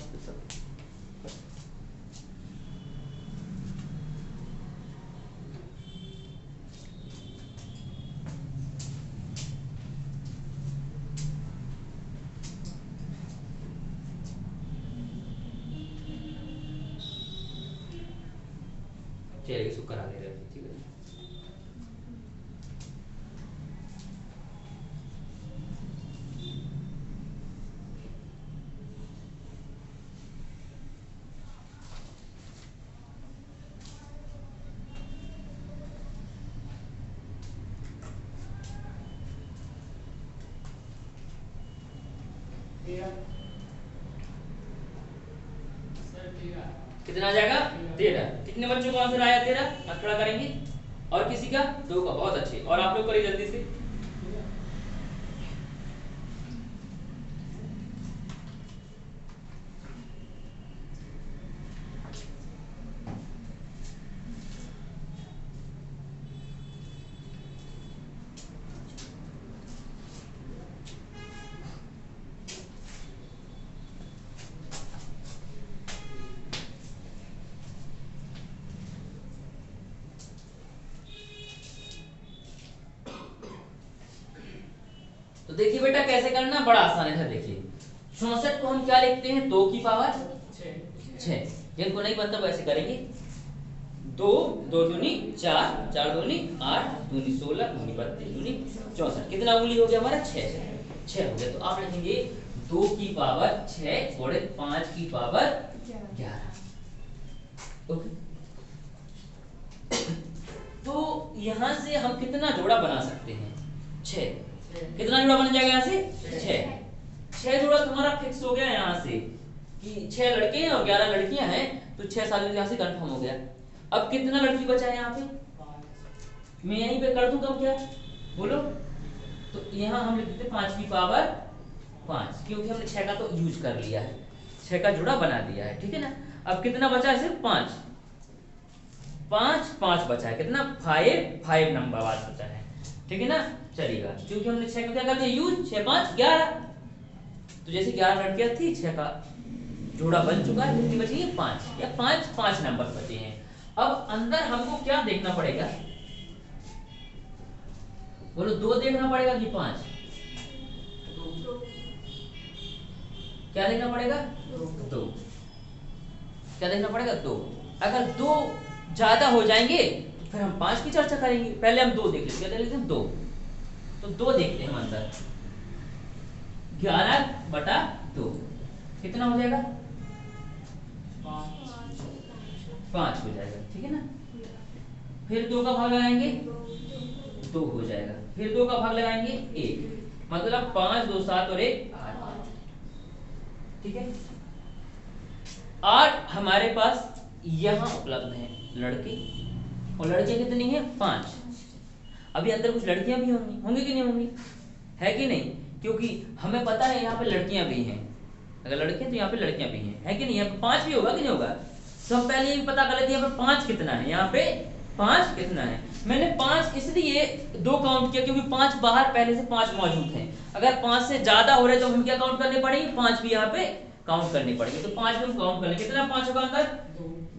चलिए इसको करा ले रहे हैं, ठीक है कितना आ जाएगा 13, कितने बच्चों का आंसर आया 13, हाथ खड़ा करेंगे, और किसी का 2 का, बहुत अच्छे, और आप लोग करिए जल्दी से, देखिए बेटा कैसे करना, बड़ा आसान है। देखिए 64 को हम क्या लिखते हैं, 2 की पावर 6। जिनको नहीं बनता वैसे करेंगे, 2 2 दूनी 4, 4 दूनी 8, दूनी 16, दूनी 32, दूनी 64। कितना उंगली हो गया हमारा, 6 हो गया। तो आप लिखेंगे 2 की पावर 6 और 5 की पावर 11। ओके। तो यहां से हम कितना जोड़ा बना सकते हैं, 6। कितना जोड़ा बन जाएगा यहाँ से, 6 जोड़ा तुम्हारा फिक्स हो गया यहाँ से कि 6 लड़के हैं और 11 लड़कियां हैं, तो 6 साल यहाँ से कंफर्म हो गया। अब कितना लड़की बचा है यहाँ पे, मैं यहीं पे कर दूं कम, क्या बोलो। तो यहाँ हम लिख देते 5 की पावर 5, क्योंकि हमने 6 का तो यूज कर लिया है, 6 का जोड़ा बना दिया है, ठीक है ना। अब कितना बचा है, सिर्फ 5 बचा है, कितना 5 नंबर बाद बचा है, ठीक है ना, चलेगा। क्योंकि हमने 6 का क्या कर दिया यूज, 6 5 11। तो जैसे 11 लड़कियां थी, 6 का जोड़ा बन चुका है, कितनी बची है, 5 या 5 नंबर बचे हैं। अब अंदर हमको क्या देखना पड़ेगा, बोलो 2 देखना पड़ेगा कि 5, क्या देखना पड़ेगा, 2। क्या देखना पड़ेगा, 2। अगर 2 ज्यादा हो जाएंगे तो फिर हम 5 की चर्चा करेंगे, पहले हम 2 देख लेते हैं, क्या देख लेते हैं, 2। तो 2 देखते हैं हम अंदर, 11/2 कितना हो जाएगा, 5 हो जाएगा, ठीक है ना। फिर 2 का भाग लगाएंगे, 2 हो जाएगा। फिर 2 का भाग लगाएंगे, 1, मतलब 5 2 7 और 1 8, ठीक है। 8 हमारे पास यहां उपलब्ध है लड़के, और लड़कियां कितनी है, 5। अभी अंदर कुछ लड़कियां भी होंगी कि नहीं होंगी, है कि नहीं, क्योंकि हमें पता है यहाँ पे लड़कियां भी हैं, अगर लड़कियां तो यहाँ पे लड़कियां भी हैं, है कि नहीं, यहाँ पे 5 भी होगा कि नहीं होगा। तो हम पहले ये भी पता कर लेते हैं यहाँ पे 5 कितना है, यहाँ पे 5 कितना है। मैंने 5 इसलिए 2 काउंट किया क्योंकि 5 बाहर पहले से 5 मौजूद हैं। अगर 5 से ज्यादा हो रहे तो हम क्या काउंट करने पड़ेंगे, 5 भी यहाँ पे काउंट करने पड़ेंगे। तो 5 में हम काउंट कर लेंगे, कितना 5 होगा अंदर,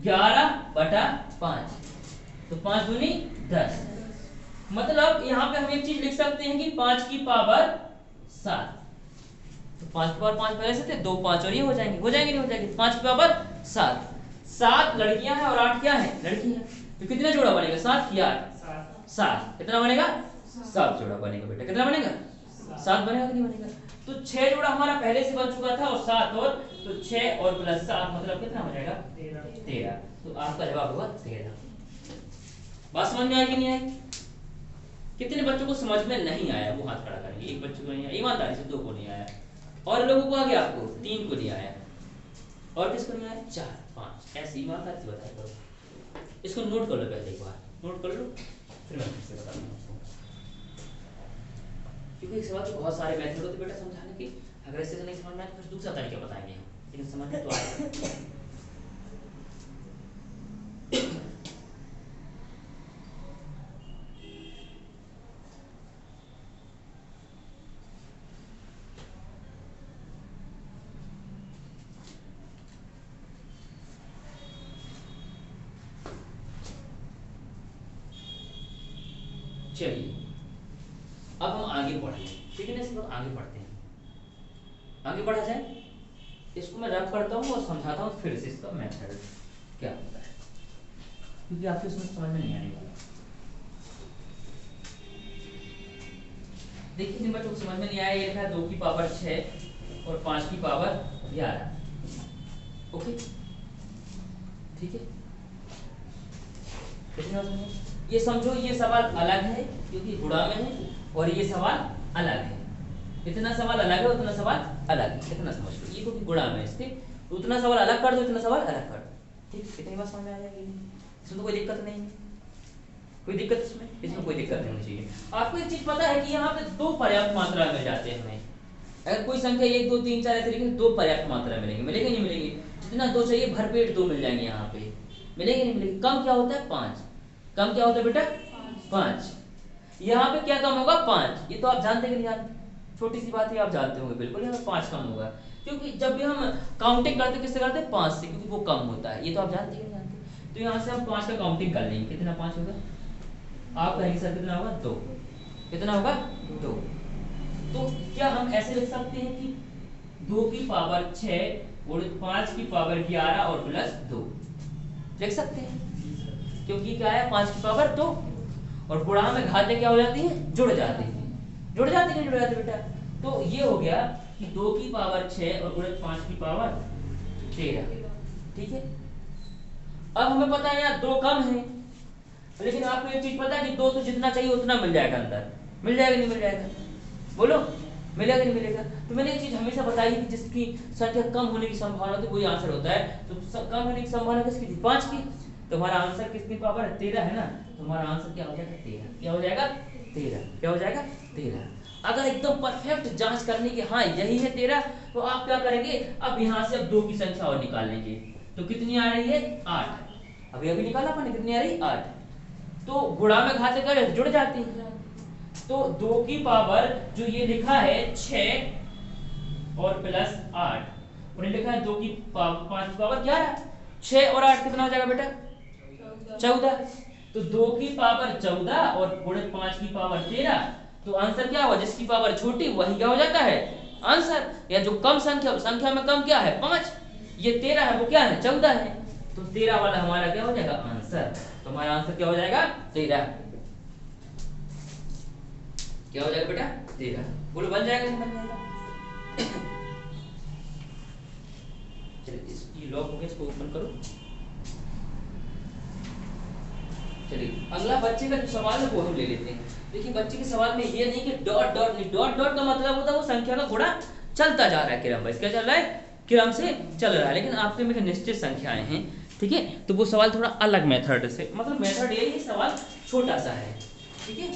11/5, तो 5 दूनी 10। मतलब यहाँ पे हम एक चीज लिख सकते हैं कि 5 की पावर 7। तो 5 की पावर 5 पहले से थे, 2 5 और ये हो जाएंगे नहीं हो जाएंगे, 5 की पावर 7। 7 लड़कियां हैं और 8 क्या है, लड़की है। तो कितना जोड़ा बनेगा, 7 या 7, कितना बनेगा, 7 जोड़ा बनेगा बेटा, कितना बनेगा, 7 बनेगा कि नहीं बनेगा। तो 6 जोड़ा हमारा पहले से बन चुका था, और 7 और, तो 6 और प्लस 7 मतलब कितना हो जाएगा, 13। तो आपका जवाब होगा 13। बात समझ में आई कि नहीं आई। कितने बच्चों को समझ में नहीं आया वो हाथ खड़ा करेंगे, एक बच्चे को नहीं आया, ईमानदारी से 2 को नहीं आया, और लोगों को आ गया, आपको 3 को नहीं आया, और किसको नहीं आया, 4 5, ऐसे ईमानदारी से बताया करो। इसको नोट कर लो, पहले एक बार नोट कर लो, फिर मैं फिर से बताऊंगा आपको, क्योंकि एक सवाल तो बहुत सारे मेथड होते बेटा समझाने के। अगर इससे नहीं समझ में आए तो फिर दूसरा तरीका बताएंगे हम, लेकिन समझ में तो आएगा। चलिए अब हम आगे बढ़े, ठीक है ना, इसको आगे बढ़ते हैं, आगे बढ़ा जाए। इसको मैं रब करता हूँ और समझाता हूँ फिर से इसका मेथड क्या होता है, क्योंकि आपको इसमें समझ में नहीं आने वाला। देखिए जिन बच्चों को समझ में नहीं आया, ये लिखा है 2 की पावर 6 और 5 की पावर 11। ओके ठीक है, ये समझो ये सवाल अलग है क्योंकि गुणा में है, और ये सवाल अलग है। इतना सवाल अलग है, उतना सवाल अलग है, इतना समझ लो। ये क्योंकि गुणा में इसके, तो उतना सवाल अलग कर दो, इतना सवाल अलग कर दो, ठीक। इतनी बात समझ में आ जाएगी, इसमें तो कोई दिक्कत नहीं है, कोई दिक्कत इसमें कोई दिक्कत नहीं होनी चाहिए। आपको एक चीज पता है कि यहाँ पे 2 पर्याप्त मात्रा मिल जाते हैं हमें। अगर कोई संख्या 1 2 3 4 ऐसे लिखेंगे, 2 पर्याप्त मात्रा मिलेंगे, मिलेंगे नहीं मिलेंगे, जितना 2 चाहिए भरपेट 2 मिल जाएंगे यहाँ पे, मिलेंगे नहीं मिलेंगे। कम क्या होता है, 5। कम क्या होता है बेटा, 5। यहाँ पे क्या कम होगा, 5। ये तो आप जानते कि नहीं जानते, छोटी सी बात है, आप जानते होंगे बिल्कुल, यहाँ 5 कम होगा, क्योंकि जब भी हम काउंटिंग करते किससे करते हैं, 5 से, क्योंकि वो कम होता है। ये तो आप जानते कि नहीं जानते। तो यहाँ से हम 5 का काउंटिंग कर लेंगे, कितना 5 होगा, आप कहेंगे सर कितना होगा, 2। कितना होगा, 2। तो क्या हम ऐसे लिख सकते हैं कि 2 की पावर 6 और 5 की पावर 11 और प्लस 2 लिख सकते हैं, क्योंकि क्या है 5 की पावर 2 और गुणा में घातें क्या हो जाती हैं, जुड़ जाती हैं, जुड़ जाती है, जुड़ जाती है बेटा। तो ये हो गया कि 2 की पावर 6 और गुणित 5 की पावर 13, ठीक है। अब हमें पता है यार 2 कम है, लेकिन आपको एक चीज पता है कि 2 तो जितना चाहिए उतना मिल जाएगा अंदर, मिल जाएगा नहीं मिल जाएगा, बोलो मिलेगा नहीं मिलेगा। तो मैंने एक चीज हमेशा बताई कि जिसकी संख्या कम होने की संभावना होती है वही आंसर होता है। तो कम होने की संभावना किसकी थी, 5 की। तो हमारा आंसर किसकी पावर है, 13 है ना। तो हमारा आंसर क्या हो जाएगा, 13। क्या हो जाएगा, 13। क्या हो जाएगा, 13। अगर एकदम परफेक्ट जांच करनी कि हाँ यही है 13, तो आप क्या करेंगे, अब यहाँ से अब 2 की संख्या और निकाल लेंगे। तो कितनी आ रही है, 8। अभी अभी निकाला अपन, कितनी आ रही, 8। तो गुणा में घातें क्या जुड़ जाती है। तो 2 की पावर जो ये लिखा है 6 और प्लस 8 और ये लिखा है 2 की 5 की पावर 11, 6 और 8 कितना हो जाएगा बेटा, 14। तो 2 की पावर 14 और गुणित 5 की पावर 13। तो आंसर क्या हुआ, जिसकी पावर छोटी वही क्या हो जाता है आंसर, या जो कम संख्या में कम क्या है 5, ये 13 है वो क्या है 14 है। तो 13 वाला हमारा क्या हो जाएगा आंसर। तो हमारा आंसर क्या हो जाएगा 13। क्या हो जाएगा बेटा 13, बोलो बन जाएगा नहीं बन जाएगा। चलिए ये लॉक हो गया, इसको ओपन करो। चलिए अगला बच्चे का जो सवाल है वो हम ले लेते हैं। देखिए बच्चे के सवाल में ये नहीं कि डॉट डॉट नहीं, डॉट डॉट का मतलब होता है वो संख्या का गुणा चलता जा रहा है क्रम वाइज, क्या चल रहा है क्रम से चल रहा है। लेकिन आपके में निश्चित संख्याएं हैं, ठीक है, तो वो सवाल थोड़ा अलग मेथड से, मतलब मेथड यही है, सवाल छोटा सा है, ठीक है।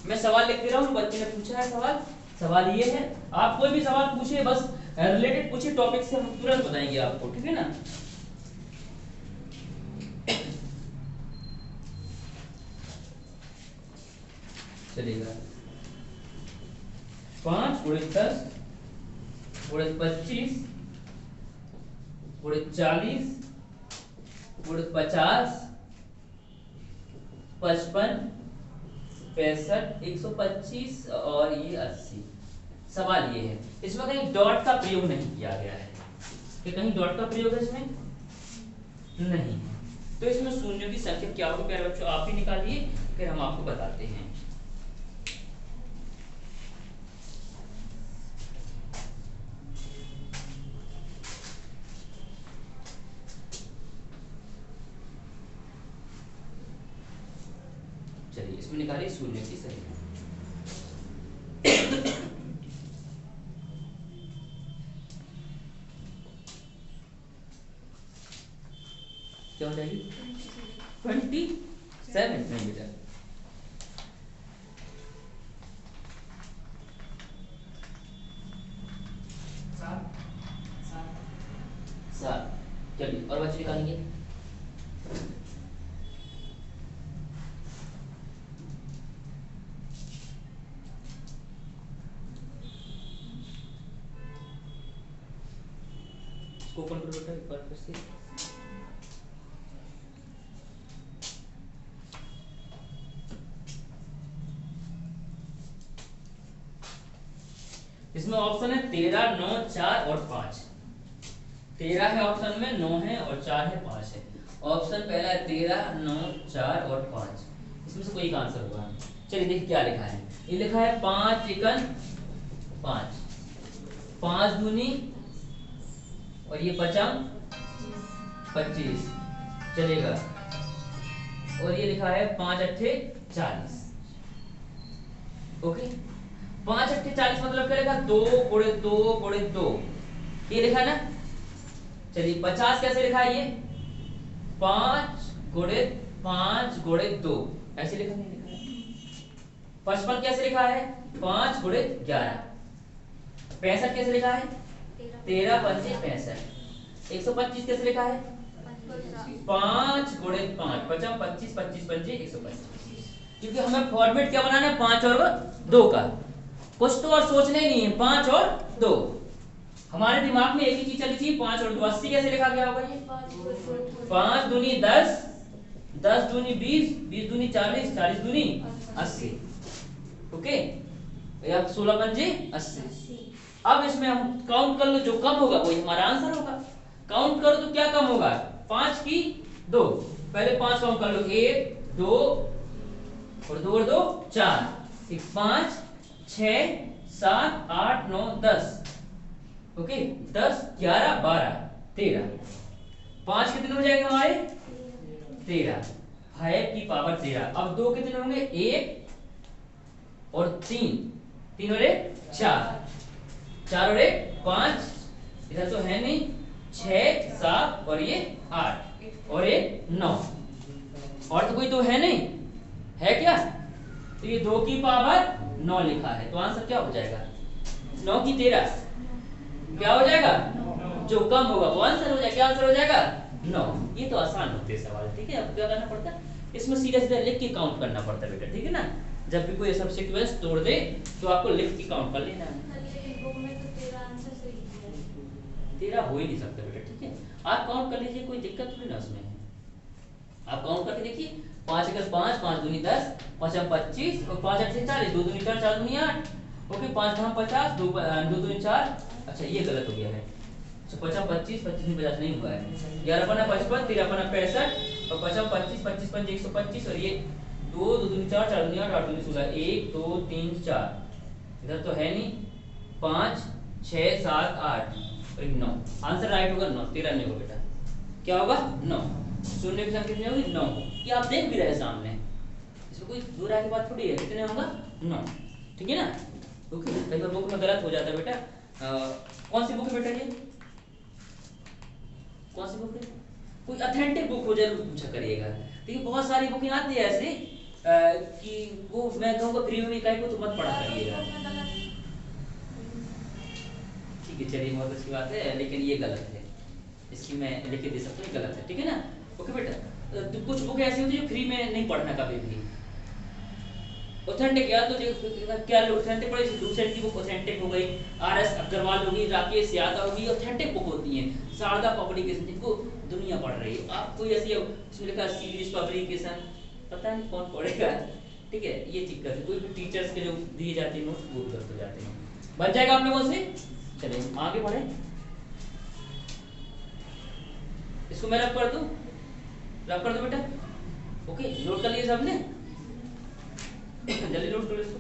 मैं सवाल लिख दे रहा हूँ, बच्चे ने पूछा है सवाल, सवाल ये है। आप कोई भी सवाल पूछिए, बस रिलेटेड पूछिए टॉपिक से, हम तुरंत बताएंगे आपको, ठीक है ना। चलेगा 5 गुणित 10 गुणित 25 गुणित 40 गुणित 50 55 65 125 और ये 80। सवाल ये है, इसमें कहीं डॉट का प्रयोग नहीं किया गया है, कि कहीं डॉट का प्रयोग है इसमें नहीं। तो इसमें शून्यों की संख्या क्या होगी प्यारे बच्चों, आप ही निकालिए, फिर हम आपको बताते हैं। चलिए इसमें निकालिए शून्य की संख्या। क्या हो जाएगी 27 नहीं बेटा, सात। चलिए और बच्चे निकालेंगे, इसको ओपन करो बेटा एक बार फिर से। इसमें ऑप्शन है 13 9 4 और 5। 13 है ऑप्शन में, 9 है और 4 है 5 है। ऑप्शन पहला है 13 9 4 और 5, इसमें से कोई एक आंसर होगा। चलिए देखिए क्या लिखा है, ये लिखा है 5 एकन 5, 5 दूनी और ये 5 25 चलेगा, और ये लिखा है 5 अट्ठे 40। ओके 5 अट्ठे 40 मतलब क्या लिखा, 2 गुणित 2 गुणित 2, ये लिखा ना। चलिए 50 कैसे लिखा है, ये 5 गुणित 5 गुणित 2 ऐसे लिखा नहीं लिखा है। 55 कैसे लिखा है, 5 गुणित 11। 65 कैसे लिखा है, 13 पंचे 65। 125 कैसे लिखा है, 5 गुणित 5 50 25 25 पंचे 125। क्योंकि हमें फॉर्मेट क्या बनाना है, 5 और 2 का, कुछ तो और सोचने नहीं है, 5 और 2। हमारे दिमाग में एक ही चीज चली थी 5 और 2। 80 कैसे लिखा गया होगा, ये 5 दूनी 10 10 दूनी 20 20 दूनी 40 40 दूनी 80। ओके या 16 पंजे 80। 80। अब इसमें हम काउंट कर लो, जो कम होगा वही हमारा आंसर होगा। काउंट करो तो क्या कम होगा, 5 की 2, पहले 5 काउंट कर लो, 1 2 और 2 और 2 4, 5 6 7 8 9 10, ओके 10 11 12 13, 5 कितने हो जाएंगे हमारे 13, 5 की पावर 13। अब 2 कितने होंगे, 1 और 3, 3 और 1 4, 4 और 1 5, इधर तो है नहीं, 6 7 और ये 8 और ये 9, और तो कोई तो है नहीं, है क्या, तो ये 2 की पावर 9 लिखा है, तो आंसर क्या हो जाएगा, 9 की 13 क्या हो जाएगा, जो कम होगा वो आंसर हो जाएगा, क्या आंसर हो जाएगा 9। ये तो आसान होते हैं सवाल, ठीक है। अब क्या करना पड़ता है, इसमें सीधा सीधा लिख के काउंट करना पड़ता है बेटा, ठीक है ना। जब भी कोई सब सीक्वेंस तोड़ दे तो आपको लिख के काउंट कर लेना है। लेकिन बुक में तो तेरा आंसर सही है। 13 हो ही नहीं सकता बेटा, ठीक है। आप काउंट कर लीजिए, कोई दिक्कत थोड़ी ना उसमें। आप काउंट करके देखिए, 5 अगर 5 5 दूनी 10, 5 25 और 5 8 से 40, 2 दूनी 4 4 दूनी 8, ओके 5 धाम 50, 2 2 दूनी 4, अच्छा ये गलत हो गया है, तो 50 25 25 में 50 नहीं हुआ है, 11 पना 55, 13 पना 65 और 50 25 25 पंजे 125 और ये 2 2 दूनी 4 4 दूनी 8 8 दूनी 16, 1 2 3 4, इधर तो है नहीं, 5 6 7 8 और 9, आंसर राइट होगा 9, 13 नहीं होगा बेटा, क्या होगा 9, शून्य की संख्या कितनी होगी 9, ये आप देख भी रहे सामने, इसमें कोई दूर की बात थोड़ी है, कितने होगा 9, ठीक है ना। ओके, कई बार बुक में गलत हो जाता है बेटा। कौन सी बुक है बेटा ये, कौन सी बुक है, कोई ऑथेंटिक बुक हो जरूर पूछा करिएगा, देखिए बहुत सारी बुकें आती है ऐसे कि वो मैं कहूँगा फ्री में कहीं को तो मत पढ़ा करिएगा, ठीक है चलिए बहुत अच्छी बात है, लेकिन ये गलत है, इसकी मैं लिख के दे सकता हूँ, गलत है, ठीक है ना। ओके बेटा, तो कुछ बुक ऐसी होती है जो फ्री में नहीं पढ़ना कभी भी, ऑथेंटिक, या तो क्या ऑथेंटिक पढ़े, लूसेंट की बुक ऑथेंटिक हो गई, आरएस अग्रवाल होगी, राकेश यादव होगी, ऑथेंटिक बुक होती हैं, शारदा पब्लिकेशन जिनको दुनिया पढ़ रही है, आप कोई ऐसी उसमें लिखा सीरीज पब्लिकेशन, पता नहीं कौन पढ़ेगा, ठीक है, ये चीज कर, कोई भी टीचर्स के जो दिए जाते हैं नोट्स वो गलत हो जाते हैं, बन जाएगा आप लोगों से। चलिए आगे बढ़े, इसको मैं रब कर दूं, रब कर दो बेटा, ओके नोट कर लिए सबने, जल्दी नोट करो इसको,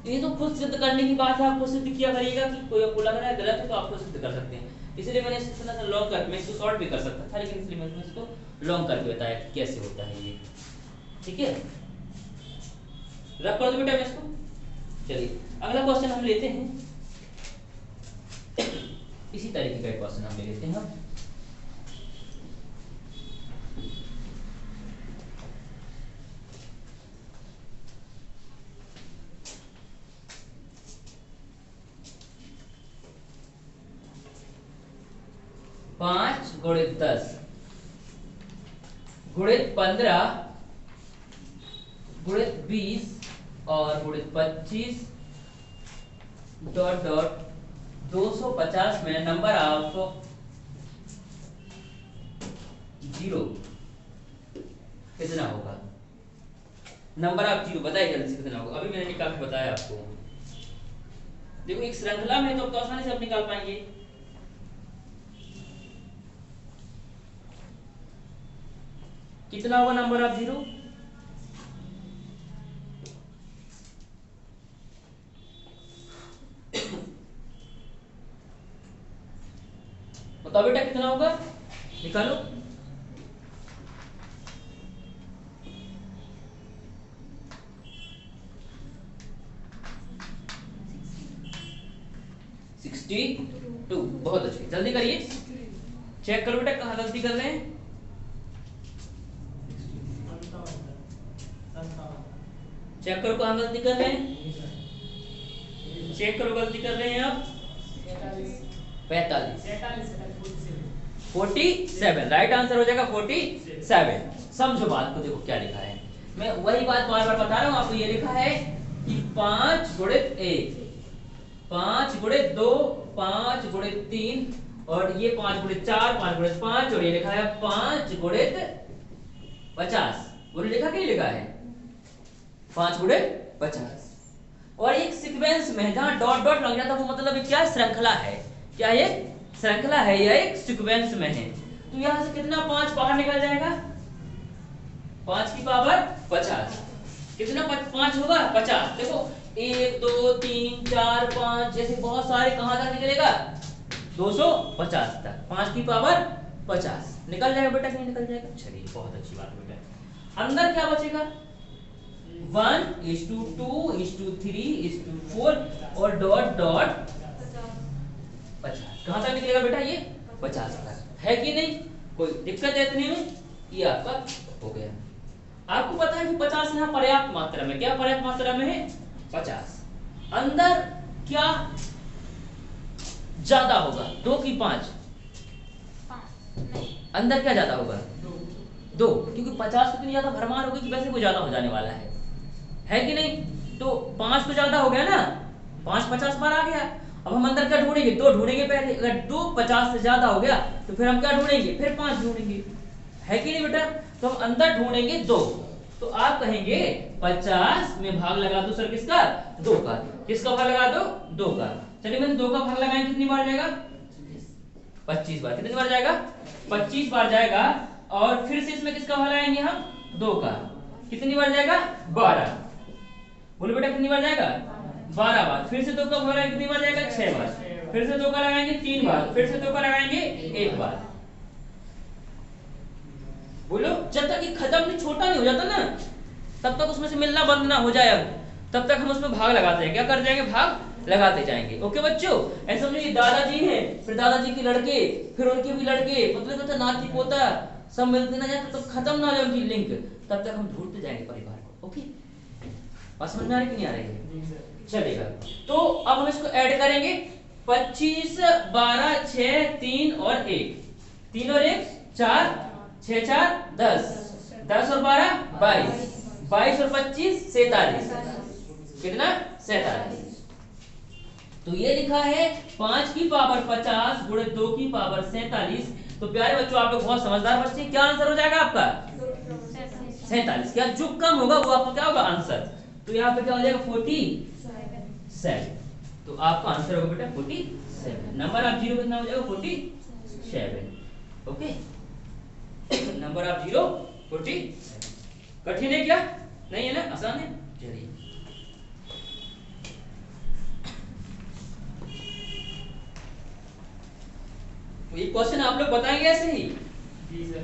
ये तो खुद सिद्ध करने की बात है, आपको सिद्ध किया करिएगा, कि कोई आपको लग रहा है गलत है तो आपको सिद्ध कर सकते हैं, इसलिए मैंने इसको थोड़ा सा लॉन्ग कर, मैं इसको शॉर्ट भी कर सकता था, लेकिन इसलिए मैंने इसको लॉन्ग करके बताया कि कैसे होता है ये, ठीक है, रब कर दो बेटा मैं इसको। चलिए अगला क्वेश्चन हम लेते हैं, इसी तरीके का क्वेश्चन हम ले लेते हैं, 5 गुणित 10 गुणित 15 गुणित 20 और गुणित 25 डॉट डॉट 250 में नंबर ऑफ 0 कितना होगा, नंबर ऑफ 0 बताइए जल्दी से कितना होगा, अभी मैंने निकाल के बताया आपको, देखो एक श्रृंखला में तो आसानी से आप निकाल पाएंगे, कितना होगा नंबर ऑफ 0, बताओ बेटा कितना होगा, निकालो, टू, बहुत अच्छी, जल्दी करिए, चेक करो बेटा कहाँ गलती कर रहे हैं, चेक करो कहाँ गलती कर रहे हैं, चेक करो गलती कर रहे हैं आप, 45 47, राइट आंसर हो जाएगा 47। समझो बात को, देखो क्या लिखा है, मैं वही बात बार बार बता रहा हूँ आपको, ये लिखा है कि 5 गुणित 1, 5 गुणित 2, 5 गुणित 3 और ये 5 गुणित 4, 5 गुणित 5 और ये लिखा है 5 गुणित 50, बोले लिखा क्या लिखा है, 5 गुणे 50। और एक सीक्वेंस में जहां डॉट डॉट लग जाता है वो मतलब क्या है, श्रृंखला है। क्या ये श्रृंखला है या एक सीक्वेंस में है। तो यहां से कितना 5 बाहर निकल जाएगा, 5 की पावर 50। कितना 5 होगा 50। देखो 1 2 3 4 5 जैसे बहुत सारे कहां तक निकलेगा 250 तक। 5 की पावर 50 निकल जाएगा बेटा, नहीं निकल जाएगा। चलिए बहुत अच्छी बात बेटा। अंदर क्या बचेगा 1:2:3:4 और डॉट डॉट 50। कहां तक निकलेगा बेटा ये 50 तक, है कि नहीं। कोई दिक्कत है इतने में, ये आपका हो गया। आपको पता है कि 50 यहाँ पर्याप्त मात्रा में, क्या पर्याप्त मात्रा में है 50। अंदर क्या ज्यादा होगा 2 की 5, अंदर क्या ज्यादा होगा 2, क्योंकि 50 कितनी ज्यादा भरमार होगी कि वैसे वो ज्यादा हो जाने वाला है कि नहीं। तो 5 तो ज्यादा हो गया ना, 5 50 बार आ गया। अब हम अंदर क्या ढूंढेंगे 2 ढूंढेंगे पहले। अगर 2 50 से ज्यादा हो गया तो फिर हम क्या ढूंढेंगे, फिर 5 ढूंढेंगे, है कि नहीं बेटा। तो हम अंदर ढूंढेंगे 2। तो आप कहेंगे 50 में भाग लगा दो सर किसका 2 का। किसका भाग लगा दो 2 का। चलिए मैंने 2 का भाग लगाएं, कितनी बार जाएगा 25 बार। कितनी बार जाएगा 25 बार जाएगा। और फिर से इसमें किसका भाग लगाएंगे हम 2 का। कितनी बार जाएगा 12। बोलो बेटा कितनी बार जाएगा 12 बार। फिर से 2 का भाग लगाएंगे, कितनी बार जाएगा 6 बार। फिर से 2 का लगाएंगे 3 बार। फिर से 2 का लगाएंगे 1 बार। बोलो जब तक ये खत्म नहीं छोटा नहीं हो जाता ना तब तक उसमें से मिलना बंद ना हो जाए, तब तक हम उसमें भाग लगाते हैं। क्या कर जाएंगे भाग लगाते जाएंगे। ओके बच्चों, ऐसे समझिए दादाजी हैं, फिर दादाजी के लड़के, फिर उनके भी लड़के, मतलब नाती पोता सब मिलते ना जाए तब खत्म ना हो जाए उनकी लिंक, तब तक हम ढूंढते जाएंगे परिवार को। ओके बात समझ में आ रही कि नहीं आ रही है, चलेगा। तो अब हम इसको ऐड करेंगे 25 12 6 3 और 1, 3 और 1 4, 6 4 10, 10 और 12 22, 22 और 25 47। कितना 47। तो ये लिखा है 5 की पावर 50 गुणे 2 की पावर 47। तो प्यारे बच्चों आप लोग बहुत समझदार बच्चे, क्या आंसर हो जाएगा आपका 47। क्या जो कम होगा वो आपका क्या होगा आंसर। तो यहाँ पे क्या हो जाएगा 47। तो आपका आंसर होगा बेटा 47। नंबर ऑफ जीरो कितना हो जाएगा 47। Okay number of zero 47। कठिन है क्या, नहीं है ना, आसान है। चलिए तो ये क्वेश्चन आप लोग बताएंगे ऐसे ही जी सर।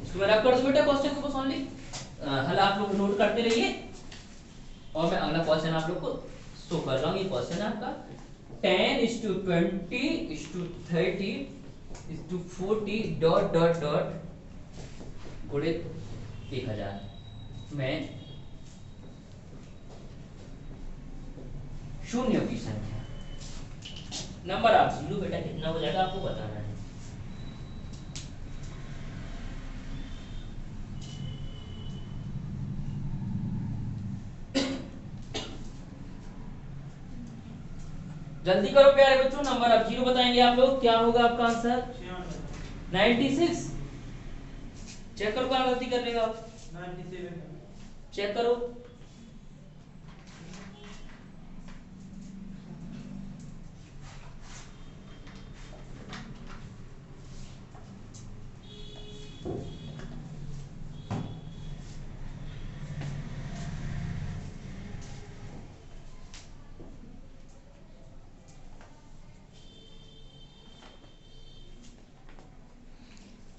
इसको मैं रख कर दूं बेटा क्वेश्चन को बस ओनली हल आप लोग नोट करते रहिए और मैं अगला क्वेश्चन आप लोग को शो कर रहा हूं। ये क्वेश्चन है आपका 10:20:30:30:40 डॉट डॉट डॉट गुणे 1000 में शून्य की संख्या। नंबर ऑफ जीरो बेटा कितना हो जाएगा आपको बताना है। जल्दी करो प्यारे बच्चों, नंबर ऑफ जीरो बताएंगे आप लोग। क्या होगा आपका आंसर 96। चेक करो क्या गलती कर लेगा आप 97। चेक करो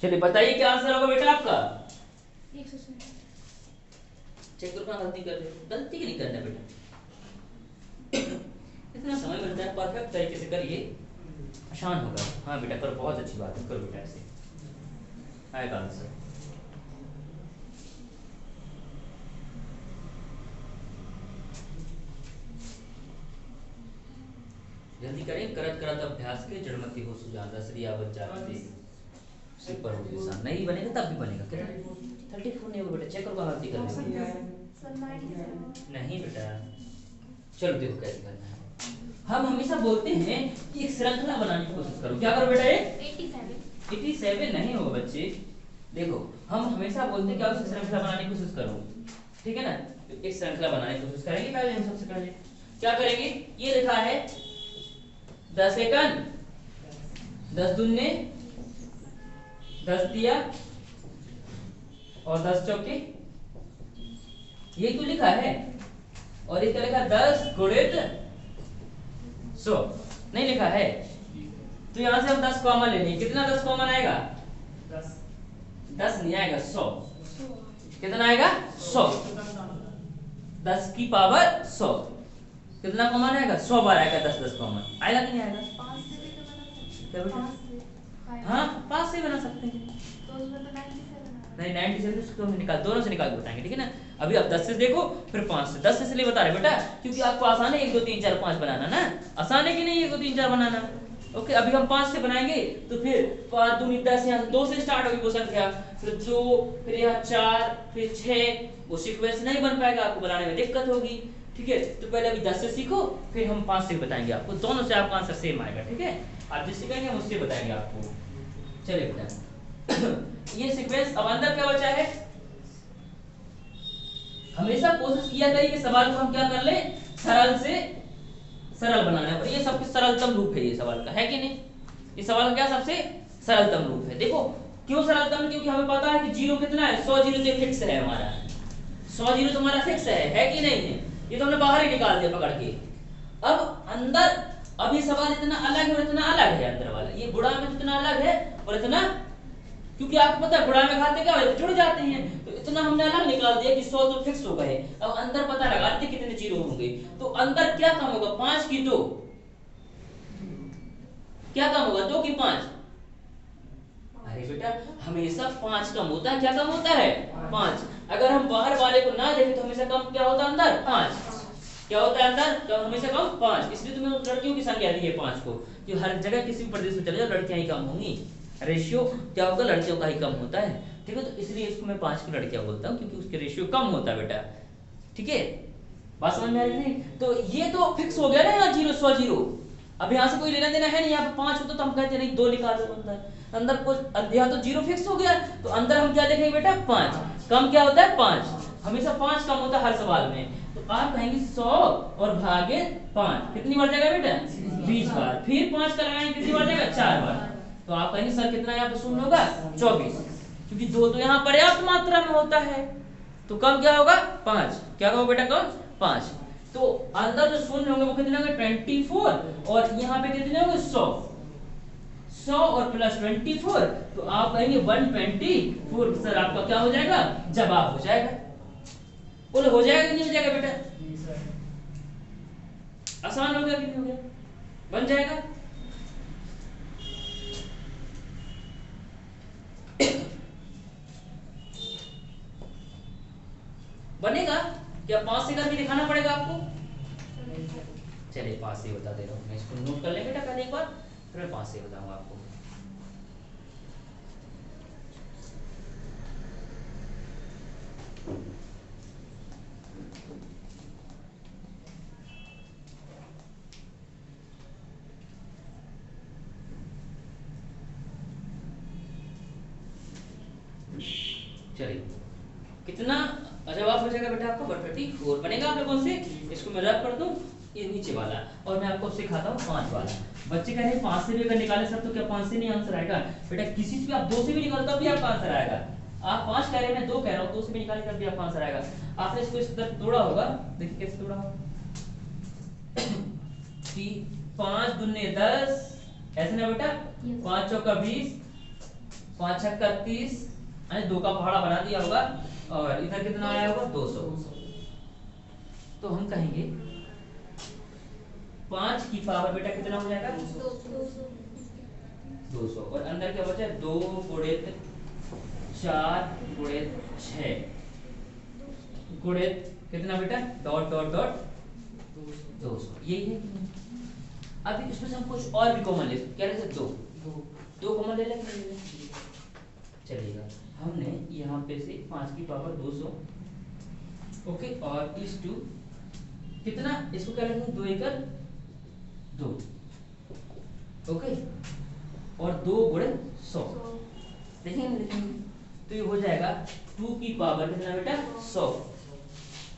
चलिए बताइए क्या आंसर होगा बेटा आपका 160। चेक करो क्या गलती कर रहे हो, गलती नहीं करना बेटा। इतना समय मिलता है परफेक्ट तरीके से करिए आसान होगा। हाँ बेटा करो, बहुत अच्छी बात है, करो बेटा ऐसे आएगा आंसर। जल्दी करें, करत करत अभ्यास के जड़मती हो सुजाता श्री आवत जागते सुपर हो इंसान। नहीं बनेगा तब भी बनेगा। कितना 34 नहीं होगा बेटा, चेक करो गलती कर रहे हो। नहीं बेटा चलो देखो कैसे करना है। हम हमेशा बोलते हैं कि एक श्रृंखला बनाने की कोशिश करो। क्या करो बेटा ये 87 नहीं होगा बच्चे। देखो हम हमेशा बोलते हैं क्या उसे श्रृंखला बनाने की कोशिश करो। ठीक है ना। तो एक श्रृंखला बनाने की कोशिश करेंगे। पहले हम सबसे पहले क्या करेंगे, ये लिखा है 10 एकन 10 दूने 10 दिया और 10 चौके, ये तो लिखा है। और इसका लिखा 10 गुणित 100 नहीं लिखा है। तो यहां से हम 10 कॉमन ले लेंगे। कितना 10 कॉमन आएगा? 10 नहीं आएगा, 100। कितना आएगा? 100। 10 की पावर 100। कितना कॉमन आएगा? 100 बार आएगा। 10 कॉमन आएगा कि नहीं आएगा? 5 से भी तो बना सकते क्या हैं। बेटा? 5 से हाँ 5 से बना सकते हैं। तो उसमें तो 97 नहीं 97 तो हम निकाल, दोनों से निकाल के बताएंगे, ठीक है ना। अभी आप 10 से देखो, फिर 5 से। 10 से इसलिए बता रहे बेटा क्योंकि आपको आसान है 1 2 3 4 5 बनाना ना, आसान है कि नहीं 1 2 3 4 बनाना। ओके, अभी हम 5 से बनाएंगे तो फिर 5 दूनी 10, यहाँ 2 से स्टार्ट होगी वो संख्या, फिर 2, फिर यहाँ 4, फिर 6, वो सीक्वेंस नहीं बन पाएगा, आपको बनाने में दिक्कत होगी। ठीक है, तो पहले अभी 10 से सीखो, फिर हम 5 से बताएंगे आपको। दोनों से आपका आंसर सेम आएगा, ठीक है। आप जिससे कहेंगे हम उससे बताएंगे आपको। चलिए बेटा ये सीक्वेंस अब अंदर क्या बचा है। हमेशा कोशिश किया करिए कि सवाल को हम क्या कर ले, सरल से सरल बनाना है। और ये सबसे सरलतम रूप है ये सवाल का, है कि नहीं। ये सवाल का क्या सबसे सरलतम रूप है। देखो क्यों सरलतम, क्योंकि हमें पता है कि जीरो कितना है, 100 जीरो तो फिक्स है हमारा, 100 जीरो तो हमारा फिक्स है कि नहीं है। ये तो हमने बाहर ही निकाल दिया पकड़ के। अब अंदर अब ये सवाल इतना अलग है और इतना अलग है अंदर वाला, ये गुणा में इतना अलग है और इतना, क्योंकि आपको पता है गुणा में खाते क्या जुड़ जाते हैं, तो इतना हमने अलग निकाल दिया कि 100 तो फिक्स हो गए। अब अंदर पता लगाते कितने जीरो होंगे, तो अंदर क्या कम होगा, 5 की 2, क्या कम होगा 2 की 5। अरे बेटा हमेशा 5 कम होता है, क्या कम होता है 5। अगर हम बाहर वाले को ना देखें तो हमेशा कम क्या होता है अंदर 5, क्या होता है अंदर तो हमेशा कम 5। इसलिए तुम्हें लड़कियों की संख्या दी है 5 को, कि हर जगह किसी भी प्रदेश में चले जाओ लड़कियां ही कम होंगी, रेशियो क्या होगा लड़कियों का ही कम होता है, ठीक है। तो इसलिए इसको मैं 5 की लड़कियां बोलता हूँ क्योंकि उसके रेशियो कम होता है बेटा, ठीक है। बात समझ में आ रही नहीं। तो ये तो फिक्स हो गया ना यहाँ 0 100 जीरो। अब यहाँ से कोई लेना देना है नहीं, यहाँ पे 5 होता तो हम कहते नहीं 2 निकालो अंदर, अंदर कुछ यहाँ तो 0 फिक्स हो गया, तो अंदर हम क्या देखेंगे बेटा 5, कम क्या होता है 5, हमेशा 5 कम होता है हर सवाल में। तो आप कहेंगे 100 और भागे 5 कितनी बार जाएगा बेटा 20 बार, फिर 5 का लगाएंगे कितनी बार जाएगा 4 बार। तो आप कहेंगे सर कितना यहाँ पे शून्य होगा 24, क्योंकि 2 तो यहाँ पर्याप्त मात्रा में होता है, तो कम क्या होगा 5, क्या होगा बेटा कम 5। तो अंदर जो शून्य होंगे वो कितने होंगे 24 और यहाँ पे कितने होंगे 100 और प्लस 24, तो आप कहेंगे 124। सर आपका क्या हो जाएगा जवाब हो जाएगा। बोलो हो जाएगा कि नहीं हो जाएगा बेटा, आसान हो गया कि नहीं हो गया, बन जाएगा। बनेगा क्या 5 से करके दिखाना पड़ेगा आपको। चलिए 5 से बता दे रहा हूँ मैं, इसको नोट कर ले बेटा पहले एक बार, फिर मैं 5 से बताऊंगा आपको। चलिए कितना जवाब हो जाएगा बेटा आपका 134 बनेगा आप लोगों से। इसको मैं रब कर दूं ये नीचे वाला, और मैं आपको सिखाता हूँ 5 वाला। बच्चे कह रहे हैं 5 से भी अगर निकाले सर तो क्या 5 से नहीं आंसर आएगा, बेटा किसी से भी आप 2 से भी निकालते भी आपका आंसर आएगा। आप 5 कह रहे हैं मैं 2 कह रहा हूँ, 2 से भी निकाले तब भी आपका आंसर आएगा। आपने इसको इस तरह तोड़ा होगा, देखिए कैसे तोड़ा होगा 5 दूने 10 ऐसे ना बेटा, 5 चौका 20, 5 छक्का 30, 2 का पहाड़ा बना दिया होगा, और इधर कितना आया होगा 200। तो हम कहेंगे 5 की पावर बेटा कितना हो जाएगा 200, और अंदर क्या बचा 2 गुणित 4 गुणित 6 गुणित कितना बेटा डॉट डॉट डॉट 200, यही है कि नहीं। अब इसमें से हम कुछ और भी कॉमन ले सकते, क्या ले सकते 2 कॉमन ले लेंगे, चलिएगा। हमने यहाँ पे से 5 की पावर 200, ओके, और इस 2 कितना, इसको क्या लिखेंगे 2 एकड़ 2, ओके, और 2 गुणे 100 लिखेंगे, तो ये हो जाएगा 2 की पावर कितना बेटा 100,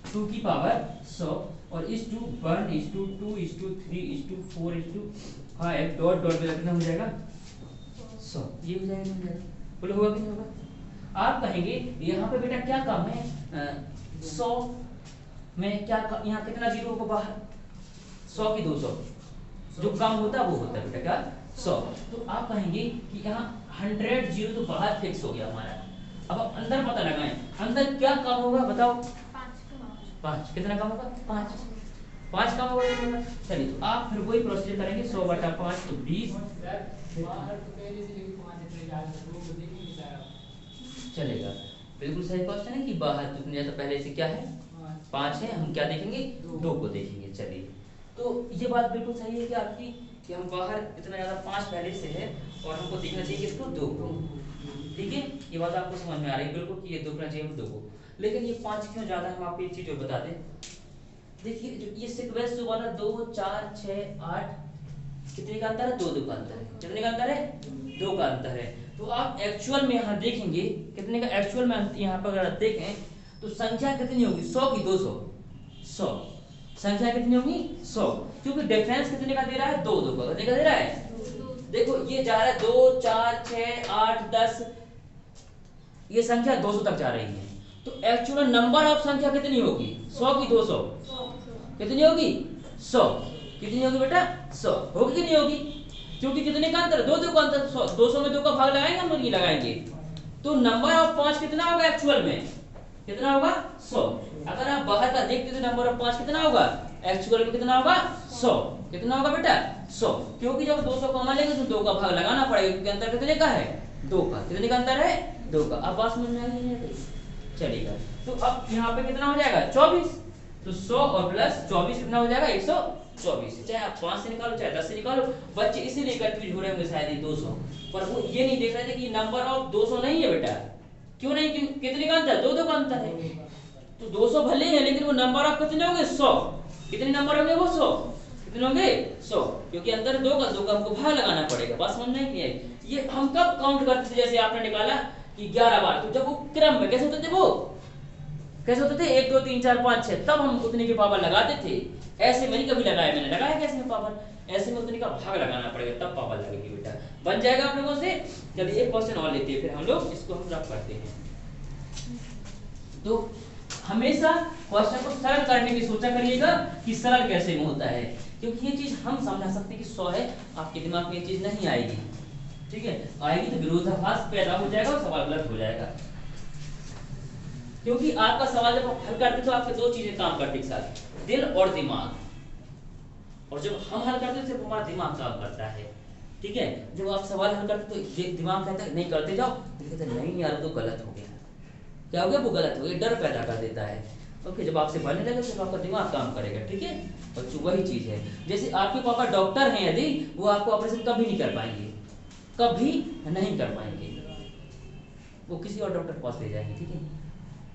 2 की पावर 100 और इस टू 1 इस टू 2 इस टू 3 इस टू 4 इस टू 5 डॉट डॉट में कितना हो जाएगा 100। ये हो जाएगा, नहीं जाएगा, बोलो होगा कि नहीं होगा। आप कहेंगे यहाँ पे बेटा क्या कम है 100 में क्या यहाँ कितना जीरो होगा बाहर 100 की 200 जो कम होता है वो होता है बेटा क्या 100। तो आप कहेंगे कि यहाँ 100 जीरो तो बाहर फिक्स हो गया हमारा। अब आप अंदर पता लगाएं अंदर क्या कम होगा बताओ 5 कितना कम होगा 5 कम होगा। चलिए तो आप फिर वही प्रोसीजर करेंगे 100/5 तो 20 चलेगा। बिल्कुल सही क्वेश्चन है कि बाहर तो इतने ज्यादा पहले से क्या है 5 है, हम क्या देखेंगे 2 को देखेंगे। चलिए तो ये बात बिल्कुल सही है कि आपकी कि हम बाहर इतना ज्यादा 5 पहले से है और हमको देखना चाहिए किसको 2 को। ठीक है ये बात आपको समझ में आ रही है बिल्कुल कि ये 2 करना चाहिए 2 को, लेकिन ये 5 क्यों ज्यादा हम आपको एक चीज और बता दें। देखिए जो ये सीक्वेंस जो वाला 2 4 6 8 कितने का अंतर है 2 का अंतर है। कितने का अंतर है 2 का अंतर है। तो आप एक्चुअल में यहाँ देखेंगे कितने का एक्चुअल में यहाँ पर अगर देखें तो संख्या कितनी होगी 100 की 200 100 संख्या कितनी होगी 100 क्योंकि डिफरेंस कितने का दे रहा है 2 2 का कितने का दे रहा है। देखो ये जा रहा है 2 4 6 8 10 ये संख्या 200 तक जा रही है तो एक्चुअल नंबर ऑफ संख्या कितनी होगी 100 की 200 कितनी होगी 100 कितनी होगी बेटा 100 होगी कि नहीं होगी क्योंकि कितने का अंतर 2 2 का अंतर 200 में 2 का भाग लगाएंगे हम नहीं लगाएंगे तो नंबर ऑफ 5 कितना होगा एक्चुअल में कितना होगा 100। अगर आप बाहर का देखते तो नंबर ऑफ 5 कितना होगा एक्चुअल में कितना होगा 100 कितना होगा बेटा 100 क्योंकि जब 200 कॉमन लेंगे तो 2 का भाग लगाना पड़ेगा क्योंकि अंतर कितने का है 2 का कितने का अंतर है 2 का। अब बात समझ में आ गई है चलेगा। तो अब यहाँ पे कितना हो जाएगा 24 तो 100 और प्लस 24 कितना हो जाएगा 124 चाहे आप 5 से निकालो चाहे 10 से निकालो। बच्चे इसीलिए कंफ्यूज हो रहे होंगे शायद ये 200 पर वो ये नहीं देख रहे थे कि नंबर ऑफ 200 नहीं है बेटा क्यों नहीं कितने का अंतर 2 2 का अंतर है तो 200 भले ही है लेकिन वो नंबर ऑफ कितने होंगे 100 कितने नंबर होंगे वो 100 कितने होंगे 100 क्योंकि अंदर 2 का हमको भाग लगाना पड़ेगा। बात समझ में नहीं आई। ये हम कब काउंट करते थे जैसे आपने निकाला कि 11 बार तो जब वो क्रम में कैसे होते थे वो कैसे होते थे 1 2 3 4 5 6 तब हम उतने की पावर लगाते थे। ऐसे में नहीं कभी लगाया मैंने लगाया कैसे में पावर ऐसे में उतने का भाग लगाना पड़ेगा तब पावर लगेगी बेटा बन जाएगा आप लोगों से। जब एक क्वेश्चन और लेते हैं फिर हम लोग इसको हम रफ करते हैं। तो हमेशा क्वेश्चन को सरल करने की सोचा करिएगा कि सरल कैसे में होता है क्योंकि ये चीज हम समझा सकते हैं कि 100 है आपके दिमाग में ये चीज नहीं आएगी। ठीक है आएगी तो विरोधाभास पैदा हो जाएगा और सवाल गलत हो जाएगा क्योंकि आपका सवाल जब आप हल करते तो आपके 2 चीजें काम करती एक साथ दिल और दिमाग और जब हम हल करते तो हमारा दिमाग काम करता है। ठीक है जब आप सवाल हल करते तो दिमाग कहता है नहीं करते जाओ तो कहते नहीं यार तो गलत हो गया क्या हो गया वो गलत हो गया डर पैदा कर देता है। ओके जब आपसे बनने लगे तो आपका दिमाग काम करेगा। ठीक है बच्चों वही चीज है जैसे आपके पापा डॉक्टर हैं यदि वो आपको ऑपरेशन कभी नहीं कर पाएंगे कभी नहीं कर पाएंगे वो किसी और डॉक्टर के पास ले जाएंगे। ठीक है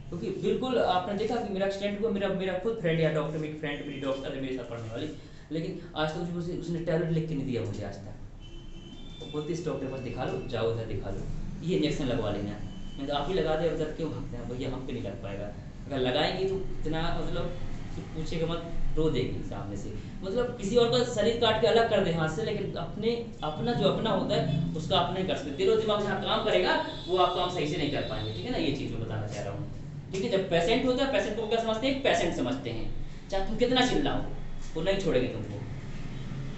क्योंकि बिल्कुल आपने देखा कि मेरा एक्सीडेंट हुआ मेरा खुद फ्रेंड या डॉक्टर मेरी फ्रेंड मेरी डॉक्टर है मेरे साथ पढ़ने वाली लेकिन आज तक उसने टैबलेट लिख के नहीं दिया मुझे आज तक। वो बोलती इस डॉक्टर के पास दिखा लो जाओ उधर दिखा लो ये इंजेक्शन लगवा लेना नहीं तो आप ही लगा दे उधर क्यों भागते हैं भैया हम पे नहीं लग पाएगा अगर लगाएंगे तो इतना मतलब पूछेगा मत रो देगी सामने से मतलब किसी और का शरीर काट के अलग कर दे हाथ से लेकिन अपना जो अपना होता है उसका अपना ही कर सकते दिलो दिमाग जहाँ काम करेगा वो आप काम सही से नहीं कर पाएंगे। ठीक है ना ये चीज मैं बताना चाह रहा हूँ। ठीक है जब पेशेंट होता है पेशेंट को क्या समझते हैं पेशेंट समझते हैं चाहे तुम कितना चिल्लाओ वो नहीं छोड़ेंगे तुमको।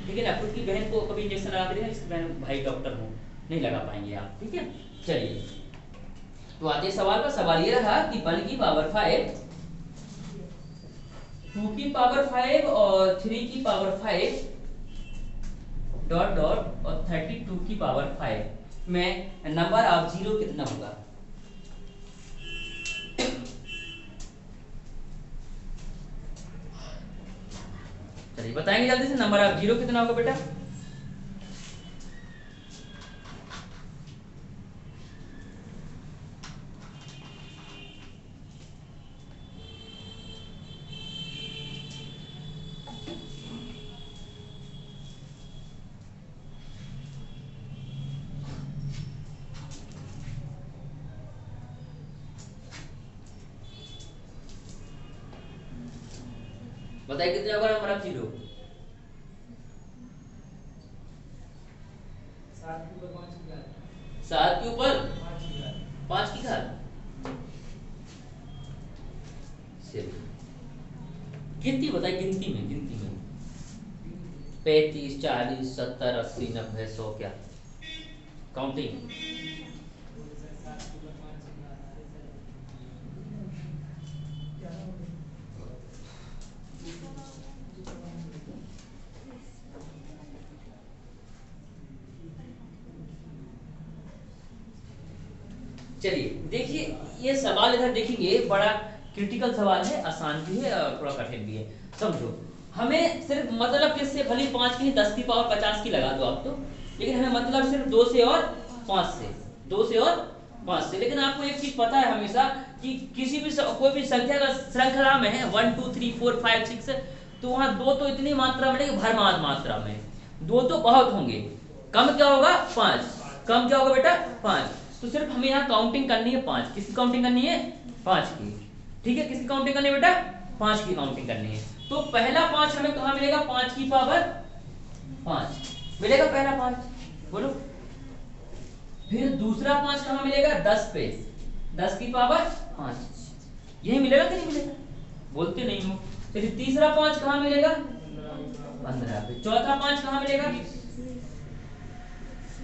ठीक है ना खुद की बहन को कभी इंजेक्शन लगा देना इसकी बहन भाई डॉक्टर हो नहीं लगा पाएंगे आप। ठीक है चलिए तो आते सवाल पर सवाल ये रहा कि 1 की पावर 5 2 की पावर 5 और 3 की पावर 5 डॉट डॉट और 32 की पावर 5 में नंबर ऑफ 0 कितना होगा। चलिए बताएंगे जल्दी से नंबर ऑफ 0 कितना होगा बेटा। बताइए कितने होगा नंबर ऑफ जीरो? 7 के ऊपर 5 की घात। गिनती बताइए, गिनती में 35 40 70 80 90 100 क्या काउंटिंग? चलिए देखिए, ये सवाल इधर देखेंगे, बड़ा क्रिटिकल सवाल है, आसान भी है और थोड़ा कठिन भी है। समझो, हमें सिर्फ मतलब किससे, भले 5 की 10 की पावर 50 की लगा दो आप तो, लेकिन हमें मतलब सिर्फ 2 से और 5 से, 2 से और 5 से। लेकिन आपको एक चीज पता है हमेशा कि किसी भी कोई भी संख्या का श्रृंखला में है 1 2 3 4 5 6, तो वहां 2 तो इतनी मात्रा में नहीं, भरमार मात्रा में 2 तो बहुत होंगे, कम क्या होगा 5, कम क्या होगा बेटा 5। तो सिर्फ हमें यहाँ काउंटिंग करनी है 5, किसकी काउंटिंग करनी है 5 की, ठीक है, किसकी काउंटिंग करनी है बेटा 5 की काउंटिंग करनी है। तो पहला 5 हमें कहाँ मिलेगा, 5 की पावर 5 मिलेगा पहला 5, बोलो। फिर दूसरा 5 कहाँ मिलेगा, 10 पे, 10 की पावर 5, यही मिलेगा कि नहीं मिलेगा, बोलते नहीं हो। फिर तीसरा 5 कहाँ मिलेगा, 15 पे। चौथा 5 कहाँ मिलेगा,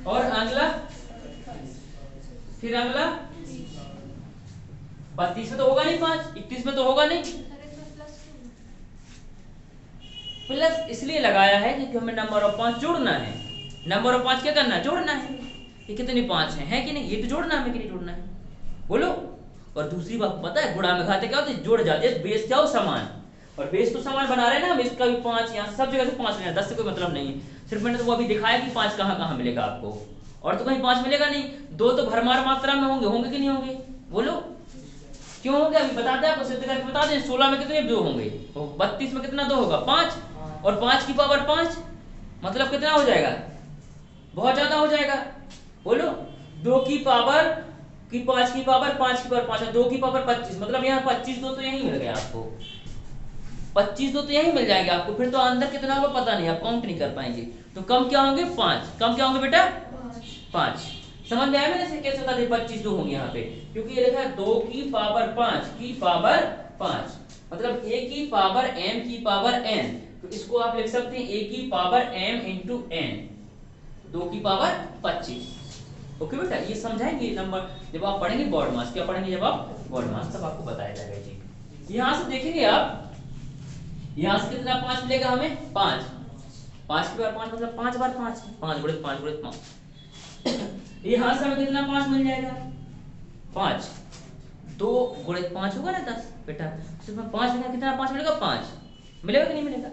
और अगला, फिर अगला 32 में तो होगा नहीं 5, 31 में तो होगा नहीं। प्लस इसलिए लगाया है क्योंकि हमें नंबर ऑफ 5 जोड़ना है। नंबर ऑफ 5 क्या करना है, जोड़ना है। ये कितनी 5 है कि नहीं, ये तो जोड़ना है, हमें कि नहीं जोड़ना है, बोलो। और दूसरी बात पता है, गुणा में घाते क्या होते हैं, जोड़ जाते हैं, बेस क्या हो समान, और बेस तो समान बना रहे हैं ना हम, इसका भी 5 यहाँ सब जगह से 5 लेना, 10 से कोई मतलब नहीं है। सिर्फ मैंने तो वो अभी दिखाया कि 5 कहाँ कहाँ मिलेगा आपको, और तो कहीं 5 मिलेगा नहीं। 2 तो भरमार मात्रा में होंगे, होंगे कि नहीं होंगे, बोलो क्यों होंगे, अभी बताते हैं आपको, सिद्ध करके बता दें। 16 में कितने 2 होंगे, तो 32 में कितना 2 होगा 5, और 5 की पावर 5 मतलब कितना हो जाएगा, बहुत ज्यादा हो जाएगा, बोलो। 2 की पावर की 5 की पावर 5 की पावर 5 है, 2 की पावर 25, मतलब यहाँ 25 2 तो यही मिल गया आपको, 25 2 तो यही मिल जाएंगे आपको। फिर तो अंदर कितना होगा पता नहीं, आप काउंट नहीं कर पाएंगे। तो कम क्या होंगे 5, कम क्या होंगे बेटा 5। समझ में आया मैंने से कैसे बता दे, 25 2 होंगे यहाँ पे, क्योंकि ये लिखा है 2 की पावर 5 की पावर 5, मतलब a की पावर m की पावर n, तो इसको आप लिख सकते हैं a की पावर m इंटू n, 2 की पावर 25। ओके बेटा, ये समझाएंगे नंबर जब आप पढ़ेंगे बोर्ड मास, क्या पढ़ेंगे जब आप बोर्ड मास, तब आपको बताया जाएगा जी। यहाँ से देखेंगे आप, यहाँ से कितना 5 मिलेगा हमें 5, 5 की बार 5 मतलब 5 बार 5, 5 गुणित 5 गुणित 5। यहाँ से हमें कितना 5 मिल जाएगा 5, 2 गुणित 5 होगा ना 10 बेटा, सिर्फ 5 लिखा, कितना 5 मिलेगा 5 मिलेगा कि नहीं मिलेगा,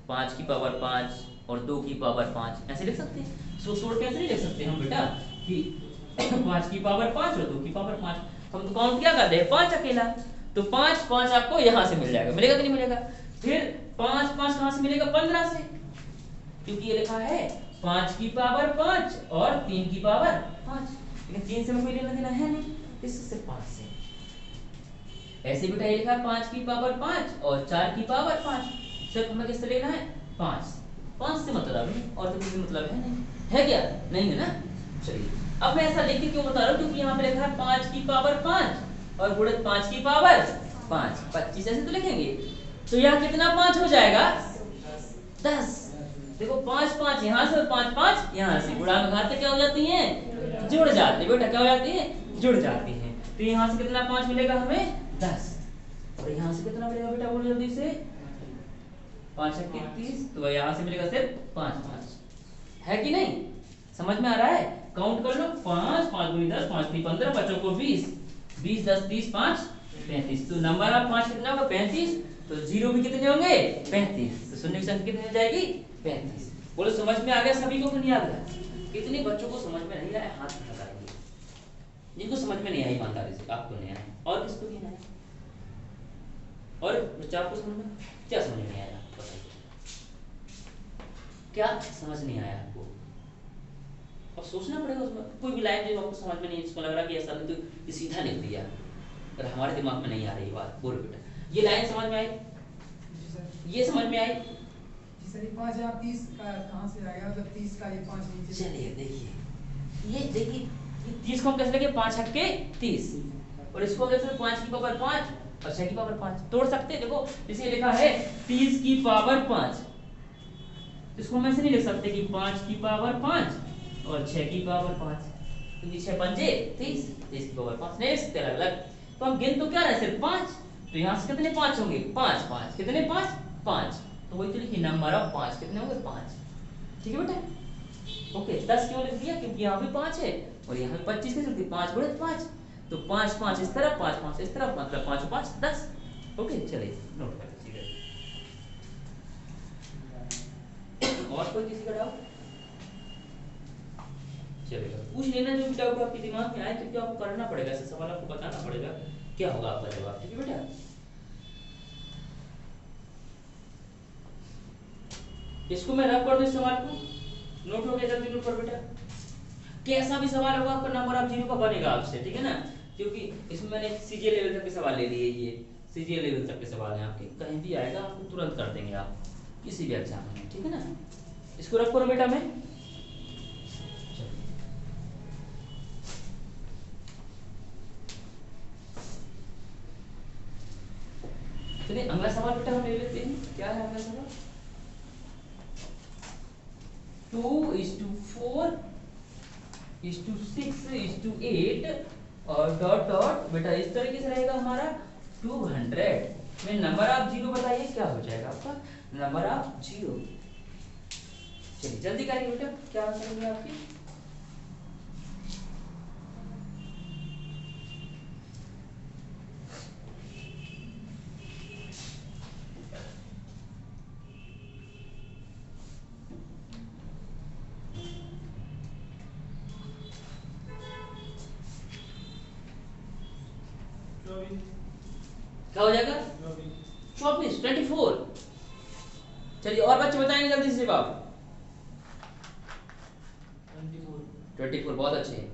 5 की पावर 5 और 2 की पावर 5, ऐसे लिख सकते हैं। सो शॉर्ट कैसे नहीं लिख सकते हम बेटा कि 5 की पावर 5 और 2 की पावर 5, हम तो काउंट क्या करते हैं 5 अकेला, तो 5 5 आपको यहाँ से मिल जाएगा, मिलेगा कि नहीं मिलेगा। फिर 5 5 कहाँ से मिलेगा 15 से, क्योंकि ये लिखा है 5 की पावर 5 और 3 की पावर 5, लेकिन 3 से कोई लेना देना है नहीं, इससे 5 से। ऐसे बेटा ये लिखा है 5 की पावर 5 और 4 की पावर 5, सिर्फ हमें किससे लेना है 5, 5 से मतलब है, और तो किसी मतलब है नहीं, है क्या नहीं है ना। चलिए अब मैं ऐसा लिख के क्यों बता रहा हूँ, क्योंकि यहाँ पे लिखा है 5 की पावर 5 और गुणित 5 की पावर 5, 25 ऐसे तो लिखेंगे, तो यहाँ कितना 5 हो जाएगा 10। देखो 5 5 यहाँ से और 5 5 यहाँ से, गुणा में घाते क्या हो जाती हैं, जुड़ जाती है बेटा, क्या हो जाती है, जुड़ जाती है। तो यहाँ से कितना 5 मिलेगा हमें 10, और यहाँ से कितना मिलेगा बेटा बोलो जल्दी से, 5 31, तो यहाँ से मिलेगा सिर्फ 5 5, है कि नहीं, समझ में आ रहा है। काउंट कर लो, 5 5 गुनी 10 5 3 15, बच्चों को 20 20 10 30 5 35, तो नंबर ऑफ 5 कितना होगा 35, तो जीरो भी कितने होंगे 35, तो शून्य की संख्या कितनी हो जाएगी 35। बोलो समझ में आ गया सभी को कि नहीं आ गया, कितने बच्चों को समझ में नहीं आया हाथ उठाइए, जिनको समझ में नहीं आई ईमानदारी से, आपको नहीं आया और किसको नहीं आया, और बच्चा आपको समझ में क्या समझ में नहीं आया बताइए, क्या समझ नहीं आया आपको, और सोचना पड़ेगा उसमें। कोई भी लाइन जो आपको समझ में नहीं, इसको लग रहा कि ऐसा नहीं, तो ये सीधा लिख दिया, अगर हमारे दिमाग में नहीं आ रही बात, बोलो बेटा ये लाइन समझ में आई, ये समझ में आई? सर 5030 का कहाँ से आ गया, मतलब 30 का ये 5 नीचे। चलिए देखिए, ये देखिए 30 को हम कैसे लेंगे, 5 हटके 30, और इसको कैसे 5 की पावर 5 और 6 की पावर 5 तोड़ सकते हैं। देखो इसे लिखा है 30 की पावर 5, इसको हम ऐसे नहीं लिख सकते कि 5 की पावर 5 और 6 की पावर 5, क्योंकि 6 पंजे 30, 30 की पावर 5 नहीं लिख सकते अलग अलग। तो हम गिन तो क्या रहे, सिर्फ 5, तो यहाँ से कितने 5 होंगे, 5 5 कितने 5 5, तो वही तो लिखिए नंबर ऑफ 5 कितने होंगे 5। ठीक है बेटा, ओके। 10 क्यों लिख दिया, क्योंकि यहाँ भी 5 है और यहाँ पे 25 कैसे लिखते 5 गुणे 5, तो 5 5 इस तरफ 5 5 इस तरफ, मतलब 5 5 10। ओके चलिए नोट कर लीजिए। और कोई किसी का डाउट? चलेगा, पूछ लेना जो भी डाउट आपके दिमाग में आए, क्योंकि आपको करना पड़ेगा, ऐसे सवाल आपको बताना पड़ेगा क्या होगा आपका जवाब। ठीक है बेटा, इसको मैं रब कर दूं इस सवाल को, नोट हो गया, जल्दी नोट कर बेटा। कैसा भी सवाल होगा आपका नंबर ऑफ जीरो का बनेगा आपसे, ठीक है ना, क्योंकि इसमें मैंने सीजीए लेवल तक के सवाल ले लिए, ये सीजीए लेवल तक के सवाल हैं आपके, कहीं भी आएगा आपको तुरंत कर देंगे आप किसी भी एग्जाम में, ठीक है ना। इसको रब करो बेटा, मैं चलिए अगला सवाल बेटा हम ले लेते हैं। क्या है अगला सवाल, 2:4:6:8 और डॉट डॉट बेटा इस तरीके से रहेगा हमारा 200 में नंबर ऑफ जीरो बताइए क्या हो जाएगा आपका नंबर ऑफ जीरो। चलिए जल्दी करिए बेटा, क्या आंसर होंगे आपकी। क्या हो जाएगा 24 24। चलिए और बच्चे बताएंगे जल्दी से जवाब। 24 बहुत अच्छे हैं।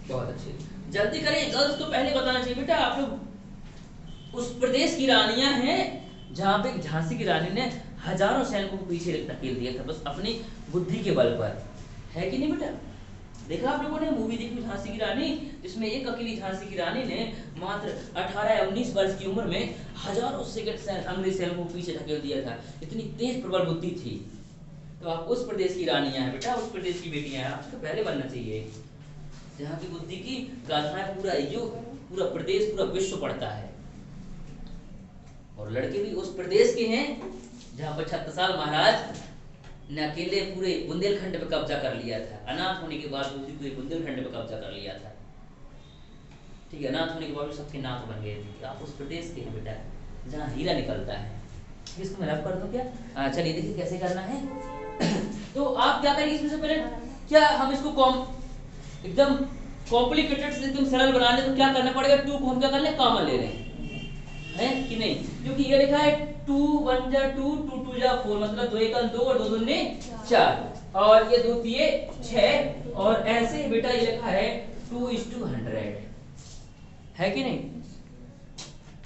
बहुत अच्छे, जल्दी करें, गर्ल्स तो पहले बताना चाहिए बेटा। आप लोग उस प्रदेश की रानियां हैं जहां पे झांसी की रानी ने हजारों सैनिकों को पीछे धकेल दिया था बस अपनी बुद्धि के बल पर, है कि नहीं बेटा। देखा आप लोगों ने मूवी देखी झांसी की रानी, जिसमें एक अकेली झांसी की रानी ने मात्र 18 या 19 वर्ष की उम्र में हजारों अंग्रेज सैनिकों को पीछे धकेल दिया था, इतनी तेज प्रबल बुद्धि थी। तो आप उस प्रदेश की रानियां हैं बेटा, उस प्रदेश की बेटियां हैं, आपको पहले बनना चाहिए जहाँ की बुद्धि की गाथाएं पूरा युग पूरा प्रदेश पूरा विश्व पढ़ता है। और लड़के भी उस प्रदेश के हैं जहाँ पर छत्रसाल महाराज ने अकेले पूरे बुंदेलखंड पे कब्जा कर लिया था, अनाथ होने के बाद भी पूरे बुंदेलखंड पे कब्जा कर लिया था। ठीक है, अनाथ होने के बाद सबके नाथ बन गए थे। आप उस प्रदेश के हैं बेटा जहाँ हीरा निकलता है। इसको मैं रब कर दूं क्या? चलिए देखिए कैसे करना है। तो आप क्या करेंगे इसमें से पहले, क्या हम इसको एकदम कॉम्प्लिकेटेड से एकदम सरल बना ले तो क्या करना पड़ेगा, 2 को हम क्या कर ले कॉमन ले रहे हैं कि नहीं, क्योंकि ये लिखा है 2 1 जा 2 2 2 जा 4, मतलब 2 1 2 और 2 2 4 और ये 2 3 6 और ऐसे ही बेटा ये लिखा है 2:100 है कि नहीं।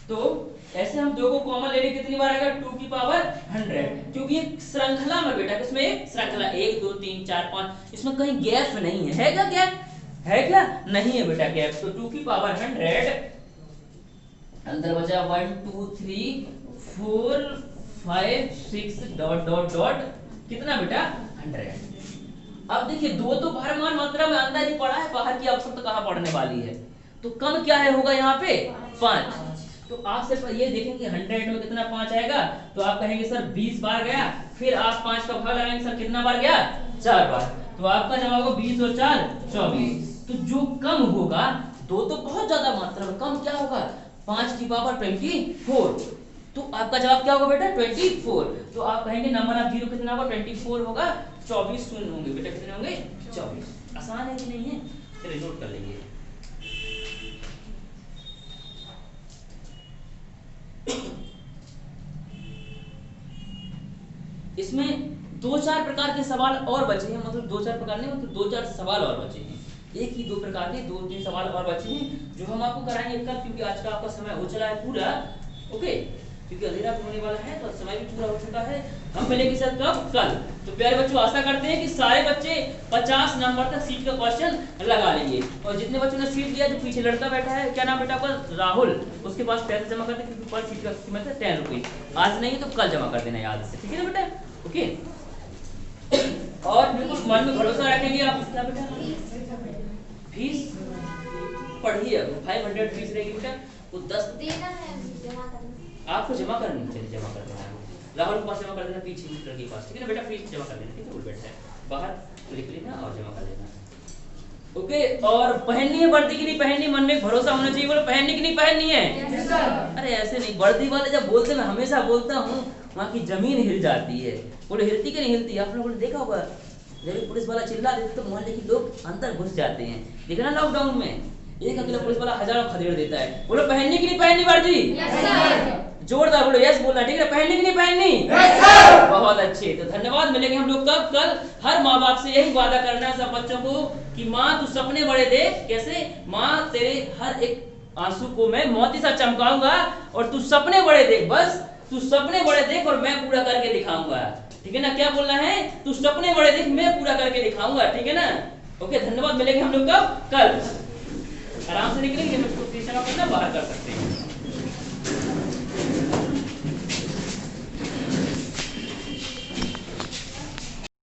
तो ऐसे हम 2 को कॉमन ले लेंगे कितनी बार आएगा 2 की पावर 100, क्योंकि ये श्रृंखला में बेटा किसमें एक श्रृंखला 1 2 3 4 5 इसमें कहीं गैप नहीं है क्या गैप है क्या नहीं है बेटा गैप। तो 2 की पावर 100 अंदर बचा 1 2 3 4 5 6 डॉट डॉट डॉट कितना बेटा 100। अब देखिए 2 तो भारमान मात्रा में अंदर ही पड़ा है, बाहर की अवसर तो कहां पड़ने वाली है, तो कम क्या है होगा यहाँ पे 5। तो आप सिर्फ ये देखेंगे 100 में कितना 5 आएगा, तो आप कहेंगे सर 20 बार गया, फिर आप 5 का भाग लगाएंगे सर कितना बार गया 4 बार, तो आपका जवाब होगा 20 और 4 24। तो जो कम होगा 2 तो बहुत ज्यादा मात्रा में, कम क्या होगा 5 की पावर 24, तो आपका जवाब क्या होगा बेटा 24। तो आप कहेंगे नंबर ऑफ जीरो कितना होगा 24 होगा, 24 शून्य होंगे बेटा, कितने होंगे 24। आसान है कि नहीं है, चलिए नोट कर लेंगे। इसमें 2-4 प्रकार के सवाल और बचे हैं, मतलब 2-4 प्रकार नहीं मतलब 2-4 सवाल और बचे हैं, एक ही दो प्रकार के 2-3 सवाल और बचे हैं जो हम आपको कराएंगे कल, क्योंकि आज का आपका समय हो चला है पूरा। ओके, क्योंकि अंधेरा भी होने वाला है तो समय भी पूरा हो चुका है। हम मिलेंगे सर कब? कल। तो प्यारे बच्चों, आशा करते हैं कि सारे बच्चे 50 नंबर तक सीट का क्वेश्चन लगा लेंगे। और जितने बच्चों ने सीट लिया, जो पीछे लड़का बैठा है, क्या नाम बेटा आपका? राहुल, उसके पास पैसे जमा कर दे, क्योंकि पर सीट का कीमत है 10 रुपये। आज नहीं तो कल जमा कर देना याद से, ठीक है ना बेटा? ओके, और बिल्कुल मन में भरोसा रखेंगे आप। क्या बेटा? फीस पढ़िए, 500 फीस रहेगी बेटा। वो 10 देना है, जमा करना। आपको जमा करनी चाहिए, जमा कर देना है। राहुल के पास जमा कर देना, पीछे मीटर के पास, ठीक है ना बेटा? फीस जमा कर देना, ठीक है? उल बैठा है बाहर, लिख लेना और जमा कर देना। ओके, और पहननी है वर्दी की नहीं पहननी? मन में भरोसा होना चाहिए। बोलो, पहननी की नहीं पहननी है? अरे ऐसे नहीं, वर्दी वाले जब बोलते, मैं हमेशा बोलता हूँ, वहाँ की जमीन हिल जाती है। बोले हिलती कि नहीं हिलती? आप लोगों ने देखा होगा, जब पुलिस वाला चिल्ला देते तो मोहल्ले के लोग अंदर घुस जाते हैं। देखा ना लॉकडाउन में, एक अकेला पुलिस वाला हजारों खदेड़ देता है। बोलो, पहननी की नहीं पहननी वर्दी? जोरदार बोलो, यस बोलना, ठीक है? पहननी की नहीं पहननी? बहुत अच्छे, तो धन्यवाद। मिलेंगे हम लोग कब? कल। हर माँ बाप से यही वादा करना है सब बच्चों को कि माँ तू सपने बड़े देख। कैसे? माँ तेरे हर एक आंसू को मैं मोती सा चमकाऊंगा और तू सपने बड़े देख, बस तू सपने बड़े देख और मैं पूरा करके दिखाऊंगा, ठीक है ना? क्या बोलना है? तू सपने बड़े देख, मैं पूरा करके दिखाऊंगा, ठीक है ना? ओके, धन्यवाद। मिलेंगे हम लोग कब? कल। आराम से निकलेंगे, मैं इसको करना बाहर कर सकते हैं।